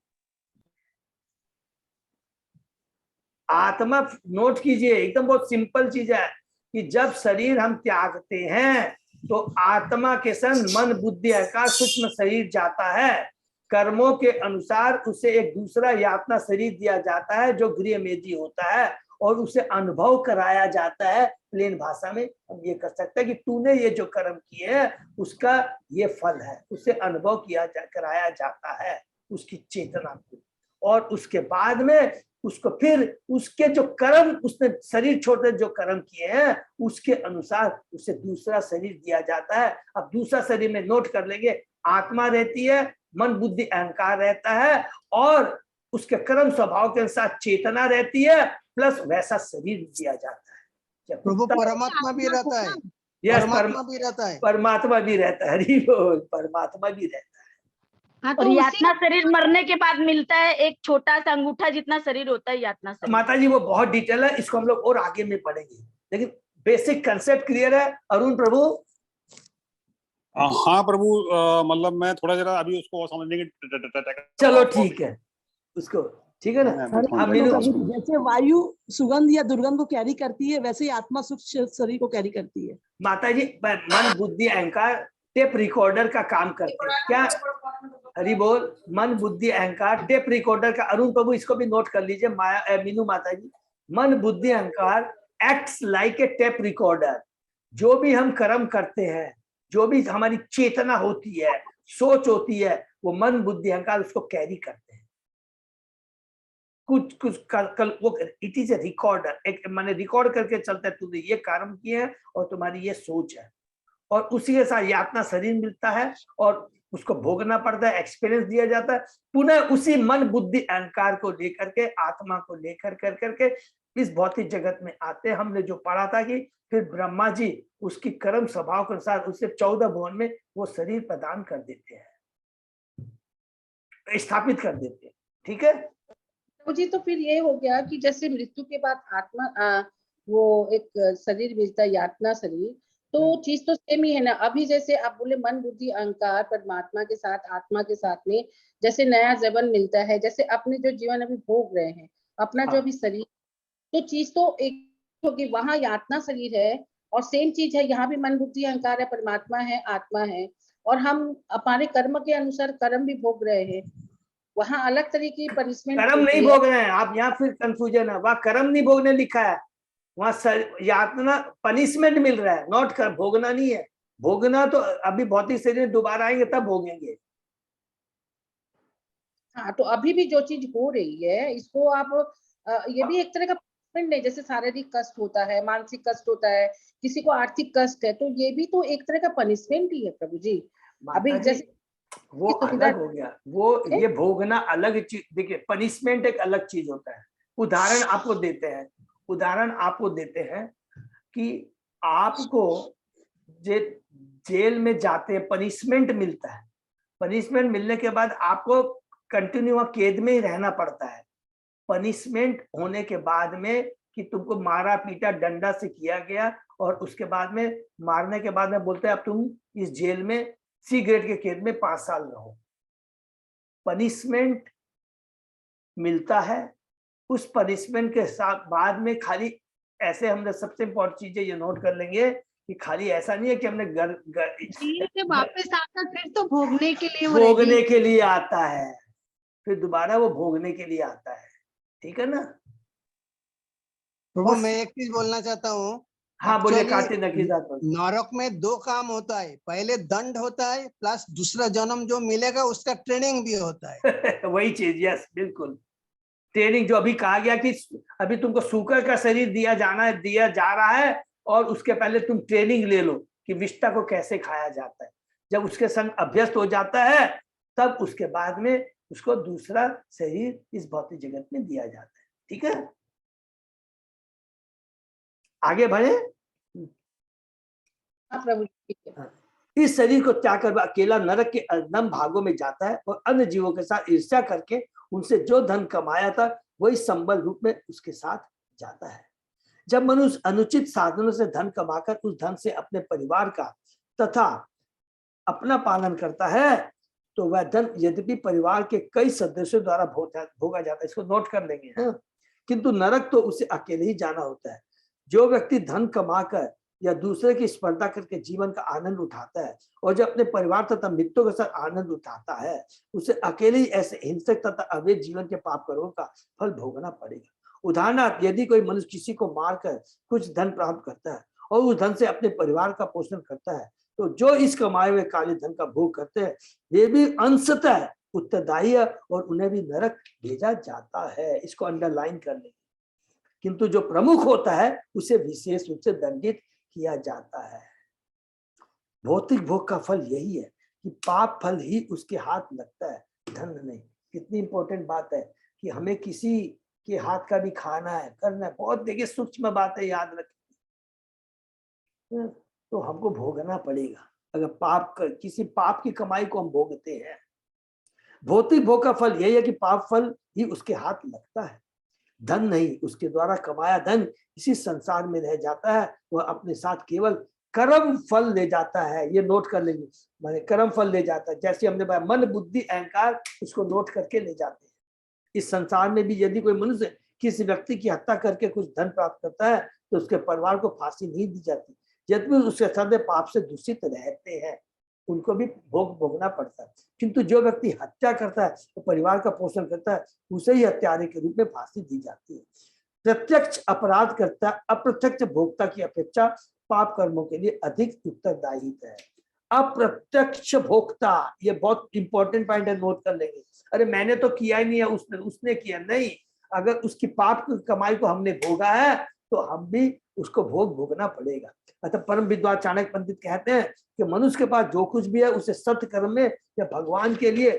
Speaker 3: आत्मा, नोट कीजिए, एकदम बहुत सिंपल चीज है कि जब शरीर हम त्यागते हैं तो आत्मा के संग मन बुद्धि अहंकार सूक्ष्म शरीर जाता है। कर्मों के अनुसार उसे एक दूसरा यातना शरीर दिया जाता है जो गृहमेधी होता है, और उसे अनुभव कराया जाता है। प्लेन भाषा में हम ये कर सकते हैं कि तूने ये जो कर्म किए हैं उसका ये फल है, उसे अनुभव कराया जाता है उसकी चेतना को। और उसके बाद में उसको फिर उसके जो कर्म, उसने शरीर छोड़ते जो कर्म किए हैं उसके अनुसार उसे दूसरा शरीर दिया जाता है। अब दूसरा शरीर में नोट कर लेंगे, आत्मा रहती है, मन बुद्धि अहंकार रहता है, और उसके कर्म स्वभाव के अनुसार चेतना रहती है, प्लस वैसा शरीर दिया जाता है।
Speaker 7: प्रभु परमात्मा भी रहता है।
Speaker 3: परमात्मा भी रहता है। परमात्मा भी रहता है। हरि बोल, परमात्मा भी रहता है।
Speaker 9: और यातना शरीर मरने के बाद मिलता है, एक छोटा सा अंगूठा जितना शरीर होता है यातना शरीर।
Speaker 3: माता जी वो बहुत डिटेल है, इसको हम लोग और आगे में पढ़ेंगे, लेकिन बेसिक कंसेप्ट क्लियर है। अरुण प्रभु?
Speaker 8: हाँ प्रभु, मतलब मैं थोड़ा जरा अभी उसको समझने की।
Speaker 3: चलो ठीक है, उसको ठीक है ना।
Speaker 6: जैसे वायु सुगंध या दुर्गंध को कैरी करती है, वैसे ही आत्मा सूक्ष्म शरीर को कैरी करती है।
Speaker 3: माता जी, मन बुद्धि अहंकार टेप रिकॉर्डर का काम करते हैं क्या? हरि बोल। मन बुद्धि अहंकार टेप रिकॉर्डर का। अरुण प्रभु इसको भी नोट कर लीजिए, मीनू माता जी। मन बुद्धि अहंकार acts like a tape recorder. जो भी हम कर्म करते हैं, जो भी हमारी चेतना होती है, सोच होती है, वो मन बुद्धि अहंकार उसको कैरी करते हैं। कुछ कल वो इट इज ए रिकॉर्डर, एक माने रिकॉर्ड करके चलता है, तुमने ये कर्म किए हैं और तुम्हारी ये सोच है, और उसी के साथ यातना शरीर मिलता है और उसको भोगना पड़ता है, एक्सपीरियंस दिया जाता है। पुनः उसी मन बुद्धि अहंकार को लेकर के, आत्मा को लेकर करके इस भौतिक जगत में आते हैं। हमने जो पढ़ा था कि फिर ब्रह्मा जी उसकी कर्म स्वभाव के अनुसार उसे 14 भुवन में वो शरीर प्रदान कर देते हैं, स्थापित कर देते हैं। ठीक है
Speaker 1: मुझे तो फिर ये हो गया कि जैसे मृत्यु के बाद आत्मा वो एक शरीर मिलता है, यातना शरीर, तो चीज तो सेम ही है ना। अभी जैसे आप बोले मन बुद्धि अहंकार परमात्मा के साथ, आत्मा के साथ में जैसे नया जीवन मिलता है, जैसे अपने जो जीवन अभी भोग रहे हैं, अपना जो अभी शरीर, तो चीज तो एक होगी, वहां यातना शरीर है और सेम चीज है, यहाँ भी मन बुद्धि अहंकार है, परमात्मा है, आत्मा है, और हम हमारे कर्म के अनुसार कर्म भी भोग रहे हैं। वहाँ अलग तरीके की पनिशमेंट
Speaker 3: कर्म नहीं भोग रहे हैं आप, यहाँ फिर कंफ्यूजन है। वहां कर्म नहीं भोगने लिखा है, वहां यातना पनिशमेंट मिल रहा है, नॉट कर भोगना नहीं है। भोगना तो अभी भौतिक शरीर में दोबारा आएंगे तब भोगेंगे।
Speaker 1: हाँ, तो अभी भी जो चीज हो रही है इसको आप ये भी एक तरह का पनिशमेंट है। जैसे शारीरिक कष्ट होता है, मानसिक कष्ट होता है, किसी को आर्थिक कष्ट है, तो ये भी तो एक तरह का पनिशमेंट ही है प्रभु जी। अभी जैसे
Speaker 3: वो अलग हो गया, वो ये भोगना अलग चीज। देखिए पनिशमेंट एक अलग चीज होता है। उदाहरण आपको देते हैं, उदाहरण आपको देते हैं कि आपको जेल में जाते हैं, पनिशमेंट मिलता है। पनिशमेंट मिलने के बाद आपको कंटिन्यू कैद में ही रहना पड़ता है। पनिशमेंट होने के बाद में कि तुमको मारा पीटा डंडा से किया गया, और उसके बाद में मारने के बाद में बोलते हैं अब तुम इस जेल में सी ग्रेड के कैद में 5 साल रहो। पनिशमेंट मिलता है, उस पनिशमेंट के साथ बाद में खाली ऐसे हमने सबसे इम्पोर्टेंट चीजें ये नोट कर लेंगे कि खाली ऐसा नहीं है कि हमने
Speaker 4: वापस आता फिर तो भोगने के लिए
Speaker 3: भोगने के लिए आता है, फिर दोबारा वो भोगने के लिए आता है। ठीक है ना
Speaker 7: प्रभु? मैं एक चीज बोलना चाहता हूँ।
Speaker 3: हाँ बोलिए।
Speaker 7: नरक में 2 काम होता है, पहले दंड होता है प्लस दूसरा जन्म जो मिलेगा उसका ट्रेनिंग भी होता है।
Speaker 3: वही चीज, यस बिल्कुल। ट्रेनिंग जो अभी कहा गया कि अभी तुमको सूकर का शरीर दिया जा रहा है, और उसके पहले तुम ट्रेनिंग ले लो कि विष्टा को कैसे खाया जाता है। जब उसके संग अभ्यस्त हो जाता है तब उसके बाद में उसको दूसरा शरीर इस भौतिक जगत में दिया जाता है। ठीक है, आगे बढ़े। इस शरीर को त्याग कर अकेला नरक के अधम भागों में जाता है और अन्य जीवों के साथ ईर्ष्या करके उनसे जो धन कमाया था वही संबल रूप में उसके साथ जाता है। जब मनुष्य अनुचित साधनों से धन कमाकर उस धन से अपने परिवार का तथा अपना पालन करता है तो वह धन यद्यपि परिवार के कई सदस्यों द्वारा भोगा जाता है, इसको नोट कर लेंगे। किंतु नरक तो उसे अकेले ही जाना होता है। जो व्यक्ति धन कमाकर या दूसरे की स्पर्धा करके जीवन का आनंद उठाता है और जो अपने परिवार तथा मित्रों के साथ आनंद उठाता है उसे अकेले ही ऐसे हिंसक तथा अवैध जीवन के पाप कर्मों का फल भोगना पड़ेगा। उदाहरणार्थ यदि कोई मनुष्य किसी को मारकर कुछ धन प्राप्त करता है और उस धन से अपने परिवार का पोषण करता है तो जो इस कमाए हुए काले धन का भोग करते हैं वे भी अंशतः उत्तरदायी है और उन्हें भी नरक भेजा जाता है। इसको अंडरलाइन कर लेंगे। किंतु जो प्रमुख होता है उसे विशेष रूप से दंडित किया जाता है। भौतिक भोग का फल यही है कि पाप फल ही उसके हाथ लगता है, धन नहीं। कितनी इंपॉर्टेंट बात है कि हमें किसी के हाथ का भी खाना है, करना है। बहुत देखिए सूक्ष्म बात है, याद रखें। तो हमको भोगना पड़ेगा अगर किसी पाप की कमाई को हम भोगते हैं। भौतिक भोग का फल यही है कि पाप फल ही उसके हाथ लगता है, धन नहीं। उसके द्वारा कमाया धन इसी संसार में रह जाता है, वह अपने साथ केवल कर्म फल ले जाता है। ये नोट कर लेंगे, माने कर्म फल ले जाता है। जैसे हमने बताया मन बुद्धि अहंकार, उसको नोट करके ले जाते हैं। इस संसार में भी यदि कोई मनुष्य किसी व्यक्ति की हत्या करके कुछ धन प्राप्त करता है तो उसके परिवार को फांसी नहीं दी जाती। यद्यपि उसके सदैव पाप से दूषित रहते हैं, उनको भी भोग भोगना पड़ता है। किंतु जो व्यक्ति हत्या करता है तो परिवार का पोषण करता है, उसे ही हत्यारे के रूप में फांसी दी जाती है। प्रत्यक्ष अपराध करता अप्रत्यक्ष भोक्ता की अपेक्षा पाप कर्मों के लिए अधिक उत्तरदायी है। अप्रत्यक्ष भोक्ता, ये बहुत इंपॉर्टेंट पॉइंट है, नोट कर लेंगे। अरे मैंने तो किया ही नहीं है, उसने किया नहीं। अगर उसकी पाप की कमाई को हमने भोगा है तो हम भी उसको भोगना पड़ेगा। अतः परम विद्वान चाणक्य पंडित कहते हैं कि मनुष्य के पास जो कुछ भी है उसे सत्य कर्म में या भगवान के लिए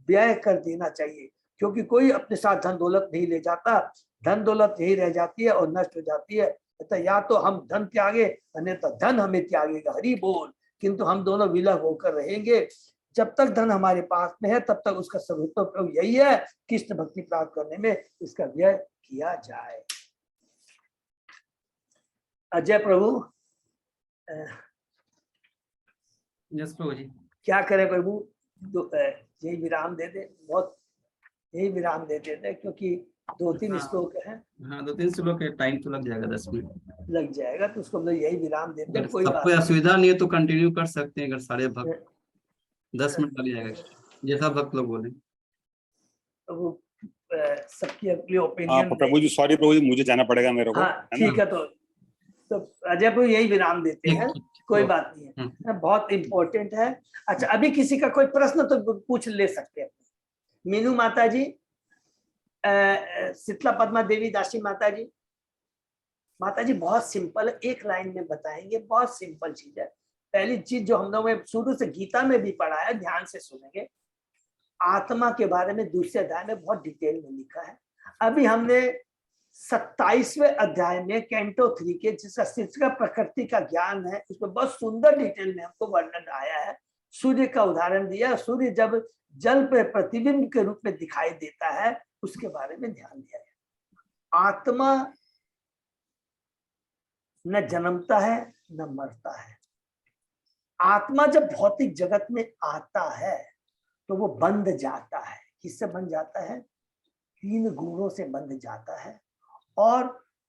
Speaker 3: व्यय कर देना चाहिए, क्योंकि कोई अपने साथ धन दौलत नहीं ले जाता। धन दौलत यही रह जाती है और नष्ट हो जाती है। तो या तो हम धन त्यागे, अन्यथा धन हमें त्यागेगा। हरि बोल। किंतु हम दोनों विलय होकर रहेंगे। जब तक धन हमारे पास में है तब तक उसका सर्वोत्तम यही है, कृष्ण भक्ति प्राप्त करने में इसका व्यय किया जाए। अजय प्रभु,
Speaker 2: यस प्रभु जी।
Speaker 3: क्या करे प्रभु, तो यही विराम दे दे, बहुत यही विराम दे देते, क्योंकि 2-3
Speaker 2: हाँ।
Speaker 3: श्लोक है।
Speaker 2: हाँ 2-3 श्लोक है, टाइम तो लग जाएगा 10 मिनट
Speaker 3: लग जाएगा, तो उसको हम लोग यही विराम देते हैं।
Speaker 2: अगर
Speaker 3: कोई बात
Speaker 2: सबको
Speaker 3: नहीं।
Speaker 2: असुविधा नहीं है तो कंटिन्यू कर सकते हैं, अगर सारे भक्त 10 मिनट लग जाएगा, जैसा भक्त लोग बोले।
Speaker 3: तो वो सबकी अपनी
Speaker 8: हाँ
Speaker 3: ओपिनियन।
Speaker 8: प्रभु जी, सॉरी प्रभु जी, मुझे जाना पड़ेगा मेरे को,
Speaker 3: हाँ
Speaker 8: है ना?
Speaker 3: ठीक है। तो अजय प्रभु यही विराम देते हैं, कोई बात नहीं है, बहुत इम्पोर्टेंट है। अच्छा, अभी किसी का कोई प्रश्न तो पूछ ले सकते हैं। मीनू माता जी, शीतला पद्मा देवी दासी माता जी। माता जी बहुत सिंपल, एक लाइन में बताएंगे, बहुत सिंपल चीज है। पहली चीज जो हम लोगों ने शुरू से गीता में भी पढ़ा है, ध्यान से सुनेंगे। आत्मा के बारे में दूसरे अध्याय में बहुत डिटेल में लिखा है। अभी हमने 27वें अध्याय में कैंटो 3 के, जिसका शीर्षक प्रकृति का ज्ञान है, उसमें बहुत सुंदर डिटेल में हमको वर्णन आया है। सूर्य का उदाहरण दिया। सूर्य जब जल पे प्रतिबिंब के रूप में दिखाई देता है, उसके बारे में ध्यान दिया गया। आत्मा न जन्मता है न मरता है। आत्मा जब भौतिक जगत में आता है तो वो बंध जाता है। किससे बंध जाता है? 3 गुणों से बंध जाता है, और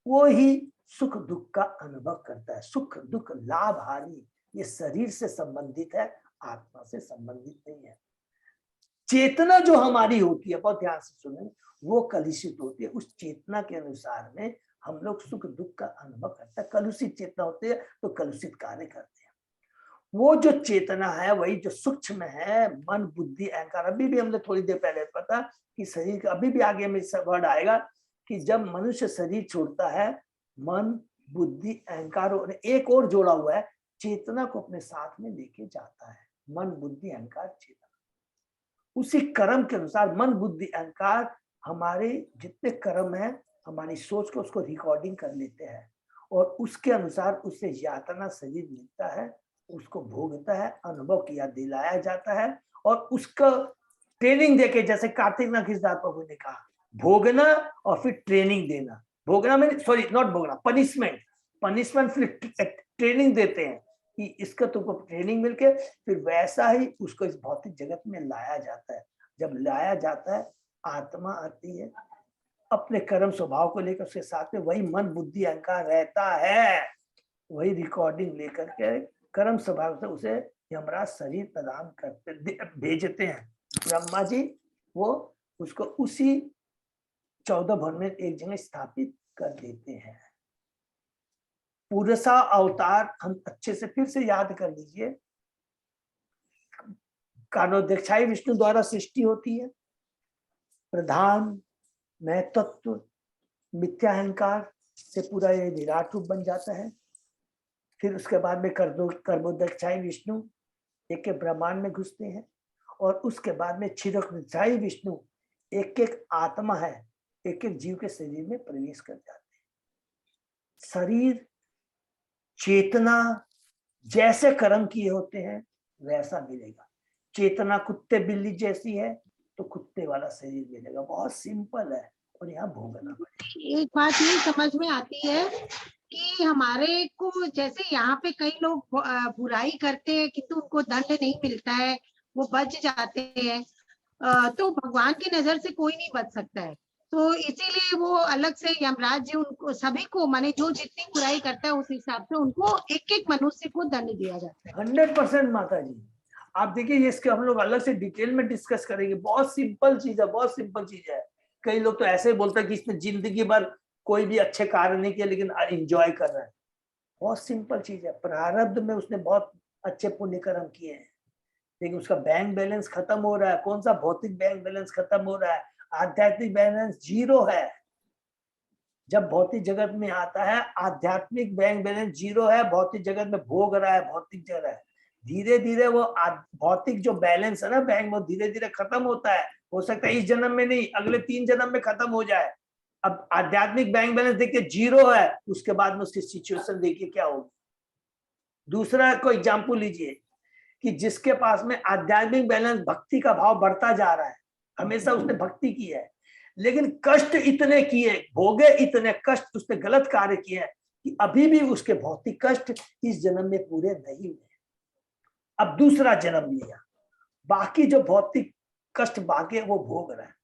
Speaker 3: वो ही सुख दुख का अनुभव करता है। सुख दुख लाभ हानि ये शरीर से संबंधित है, आत्मा से संबंधित नहीं है। चेतना जो हमारी होती है, बहुत ध्यान से सुने, वो कलुषित होती है। उस चेतना के अनुसार में हम लोग सुख दुख का अनुभव करते हैं। कलुषित चेतना होती है तो कलुषित कार्य करते हैं। वो जो चेतना है वही जो सूक्ष्म है, मन बुद्धि अहंकार। अभी भी हमने थोड़ी देर पहले पता कि शरीर का, अभी भी आगे में वर्ड आएगा कि जब मनुष्य शरीर छोड़ता है, मन बुद्धि अहंकार और एक और जोड़ा हुआ है, चेतना को अपने साथ में लेके जाता है। मन बुद्धि अहंकार चेतना, उसी कर्म के अनुसार मन बुद्धि अहंकार हमारे जितने कर्म है, हमारी सोच को उसको रिकॉर्डिंग कर लेते हैं, और उसके अनुसार उसे यातना शरीर मिलता है, उसको भोगता है, अनुभव किया दिलाया जाता है, और उसका ट्रेनिंग देके, जैसे कार्तिक नाथ प्रभु ने कहा, भोगना और फिर ट्रेनिंग देना। भोगना में सॉरी नॉट भोगना, पनिशमेंट फिर ट्रेनिंग देते हैं कि इसका तुमको ट्रेनिंग मिलके फिर वैसा ही उसको इस भौतिक जगत में लाया जाता है। जब लाया जाता है, आत्मा आती है, अपने कर्म स्वभाव को लेकर उसके साथ में वही मन बुद्धि अहंकार रहता है, वही रिकॉर्डिंग लेकर के कर्म स्वभाव से उसे यमराज शरीर प्रदान करते भेजते हैं। ब्रह्मा जी वो उसको उसी 14 भवन में एक जगह स्थापित कर देते हैं। पुरुषा अवतार हम अच्छे से फिर से याद कर लीजिए। कारणोदक्षाई विष्णु द्वारा सृष्टि होती है। प्रधान महत्त्व मिथ्या अहंकार से पूरा ये विराट रूप बन जाता है। फिर उसके बाद में कर्मोदक्षाई विष्णु एक एक ब्रह्मांड में घुसते हैं, और उसके बाद में क्षीरोदक्षाई विष्णु एक एक आत्मा है, एक एक जीव के शरीर में प्रवेश कर जाते हैं। शरीर चेतना जैसे कर्म किए होते हैं वैसा मिलेगा। चेतना कुत्ते बिल्ली जैसी है तो कुत्ते वाला शरीर मिलेगा। बहुत सिंपल है, और यहाँ भोगना पड़ेगा।
Speaker 4: एक बात ये समझ में आती है कि हमारे को, जैसे यहाँ पे कई लोग बुराई करते हैं किंतु उनको दंड नहीं मिलता है, वो बच जाते हैं, तो भगवान की नजर से कोई नहीं बच सकता है। तो इसीलिए वो अलग से यमराज जी उनको सभी को, माने जो जितनी बुराई करता है उस हिसाब से उनको एक एक मनुष्य को दंड दिया जाता है।
Speaker 3: 100% माता जी, आप देखिए इसके हम लोग अलग से डिटेल में डिस्कस करेंगे। बहुत सिंपल चीज है, बहुत सिंपल चीज है। कई लोग तो ऐसे बोलते हैं कि इसने जिंदगी भर कोई भी अच्छे कार्य नहीं किया लेकिन एंजॉय कर रहा है। बहुत सिंपल चीज है। प्रारब्ध में उसने बहुत अच्छे पुण्य कर्म किए हैं, लेकिन उसका बैंक बैलेंस खत्म हो रहा है। कौन सा भौतिक बैंक बैलेंस खत्म हो रहा है? आध्यात्मिक बैलेंस 0 है। जब भौतिक जगत में आता है, आध्यात्मिक बैंक बैलेंस 0 है, भौतिक जगत में भोग रहा है, भौतिक जगत है। धीरे धीरे वो भौतिक जो बैलेंस है ना बैंक, वो धीरे धीरे खत्म होता है। हो सकता है इस जन्म में नहीं, अगले 3 जन्म में खत्म हो जाए। अब आध्यात्मिक बैंक बैलेंस देखिए 0 है, उसके बाद में उसकी सिचुएशन देखिए क्या होगी। दूसरा कोई एग्जाम्पल लीजिए कि जिसके पास में आध्यात्मिक बैलेंस, भक्ति का भाव बढ़ता जा रहा है, हमेशा उसने भक्ति की है, लेकिन कष्ट इतने किए, भोगे इतने कष्ट, उसने गलत कार्य किए कि अभी भी उसके भौतिक कष्ट इस जन्म में पूरे नहीं हुए। अब दूसरा जन्म लिया, बाकी जो भौतिक कष्ट बाकी है वो भोग रहा है,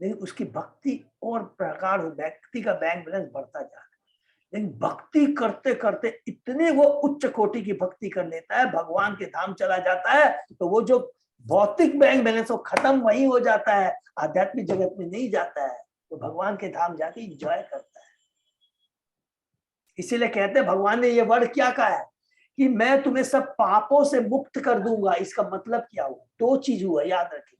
Speaker 3: लेकिन उसकी भक्ति और प्रकार, व्यक्ति का बैंक बैलेंस बढ़ता जा रहा है। लेकिन भक्ति करते करते इतने वो उच्च कोटि की भक्ति कर लेता है, भगवान के धाम चला जाता है, तो वो जो भौतिक बैंक बैलेंस वो खत्म वहीं हो जाता है, आध्यात्मिक जगत में नहीं जाता है, तो भगवान के धाम जाके एंजॉय करता है। इसीलिए कहते हैं भगवान ने ये वर्ड क्या कहा है कि मैं तुम्हें सब पापों से मुक्त कर दूंगा। इसका मतलब क्या हुआ? 2 चीज हुआ, याद रखिए।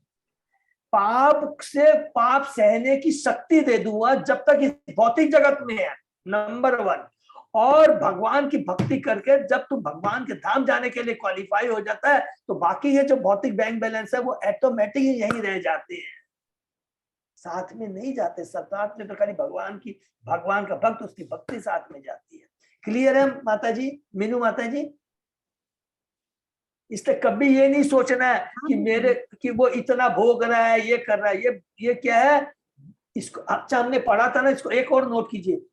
Speaker 3: पाप से पाप सहने की शक्ति दे दूंगा जब तक इस भौतिक जगत में है, नंबर 1। और भगवान की भक्ति करके जब तुम भगवान के धाम जाने के लिए क्वालिफाई हो जाता है, तो बाकी ये जो भौतिक बैंक बैलेंस है वो ऑटोमेटिक ही यहीं रह जाते हैं, साथ में नहीं जाते। साथ में तो खाली भगवान का भक्त, उसकी भक्ति साथ में जाती है। क्लियर है माता जी, मीनू माता जी? इसलिए कभी ये नहीं सोचना है कि वो इतना भोग रहा है, ये कर रहा है, ये क्या है। इसको अच्छा हमने पढ़ा था ना, इसको एक और नोट कीजिए।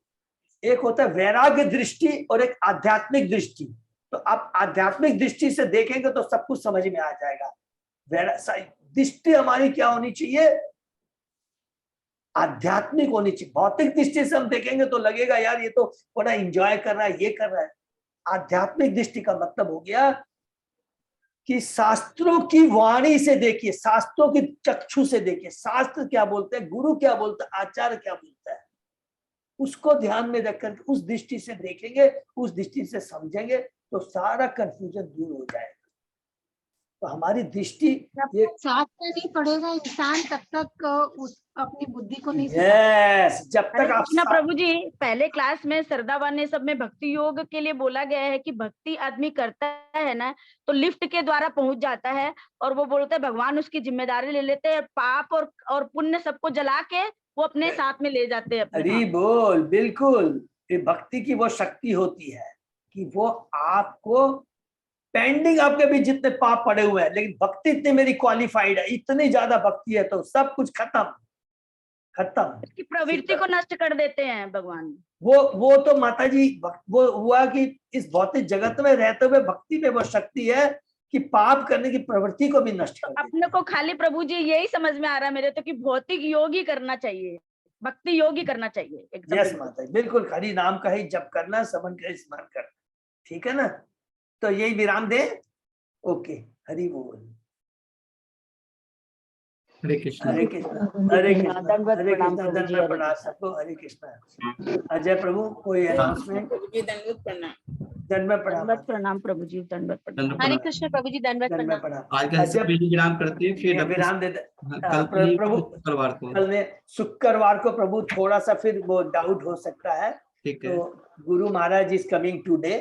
Speaker 3: एक होता है वैराग्य दृष्टि और एक आध्यात्मिक दृष्टि। तो आप आध्यात्मिक दृष्टि से देखेंगे तो सब कुछ समझ में आ जाएगा। दृष्टि हमारी क्या होनी चाहिए? आध्यात्मिक होनी चाहिए। भौतिक दृष्टि से हम देखेंगे तो लगेगा यार ये तो बड़ा एंजॉय कर रहा है, ये कर रहा है। आध्यात्मिक दृष्टि का मतलब हो गया कि शास्त्रों की वाणी से देखिए, शास्त्रों की चक्षु से देखिए, शास्त्र क्या बोलते हैं, गुरु क्या बोलता है, आचार्य क्या बोलता है, उसको ध्यान में रखकर उस दृष्टि से देखेंगे, उस दृष्टि से समझेंगे तो सारा कंफ्यूजन दूर हो जाएगा। तो हमारी दृष्टि ये
Speaker 4: शास्त्र नहीं पढ़ेगा इंसान तब तक उस अपनी बुद्धि को नहीं
Speaker 3: जब तक आप
Speaker 9: कृष्णा प्रभु जी, पहले क्लास में सरदावान ने सब में भक्ति योग के लिए बोला गया है कि भक्ति आदमी करता है ना तो लिफ्ट के द्वारा पहुंच जाता है, और वो बोलते हैं भगवान उसकी जिम्मेदारी ले लेते हैं, पाप और पुण्य सबको जला के वो अपने साथ में ले जाते हैं।
Speaker 3: अरे बोल, बिल्कुल। ये भक्ति की वो शक्ति होती है कि वो आपको पेंडिंग, आपके भी जितने पाप पड़े हुए हैं, लेकिन भक्ति इतनी मेरी क्वालिफाइड है, इतनी ज्यादा भक्ति है तो सब कुछ खत्म।
Speaker 9: उसकी प्रवृत्ति को नष्ट कर देते हैं भगवान।
Speaker 3: वो तो माता जी वो हुआ कि इस भौतिक जगत में रहते हुए भक्ति में वो शक्ति है कि पाप करने की प्रवृत्ति को भी नष्ट कर देती है।
Speaker 9: अपने को खाली प्रभु जी यही समझ में आ रहा है मेरे तो कि भौतिक योग ही करना चाहिए, भक्ति योग ही करना चाहिए।
Speaker 3: यस माता जी, बिल्कुल। हरि नाम का ही जप करना, समन का स्मरण करना, ठीक है ना? तो यही विराम दे। ओके, हरि बोल।
Speaker 2: हरे कृष्ण।
Speaker 3: हरे कृष्णा, हरे कृष्णा, हरे कृष्णा। दंडवत प्रणाम सबको। हरे कृष्णा। अजय प्रभु कोई अनाउंसमेंट? दंडवत
Speaker 9: प्रणाम प्रभु जी, दंडवत प्रणाम।
Speaker 2: हरे
Speaker 9: कृष्ण प्रभु जी, दंडवत प्रणाम।
Speaker 2: आज का सभी विराम करते हैं, फिर
Speaker 3: विराम दे
Speaker 2: कल
Speaker 3: प्रभु।
Speaker 2: शुक्रवार को,
Speaker 3: कल ने शुक्रवार को प्रभु थोड़ा सा फिर वो डाउट हो सकता है,
Speaker 2: ठीक है।
Speaker 3: तो Guru Maharaj is coming today,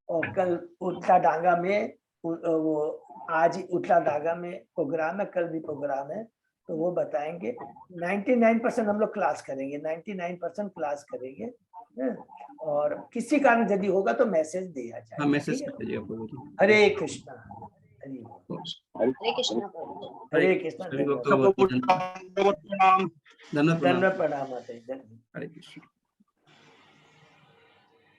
Speaker 3: और कल उल्टा डांगा में वो आज ही उल्टा डांगा में प्रोग्राम है, कल भी प्रोग्राम है, तो वो बताएंगे। 99% हम लोग क्लास करेंगे, 99% क्लास करेंगे। और किसी कारण यदि होगा तो मैसेज दिया जाएगा।
Speaker 2: मैसेज कर दीजिए प्रभु जी।
Speaker 3: हरे कृष्णा।
Speaker 9: हरे कृष्ण प्रभु जी।
Speaker 3: हरे कृष्णा।
Speaker 2: धन्यवाद प्रणाम।
Speaker 3: धन्यवाद प्रणाम।
Speaker 2: हरे कृष्ण।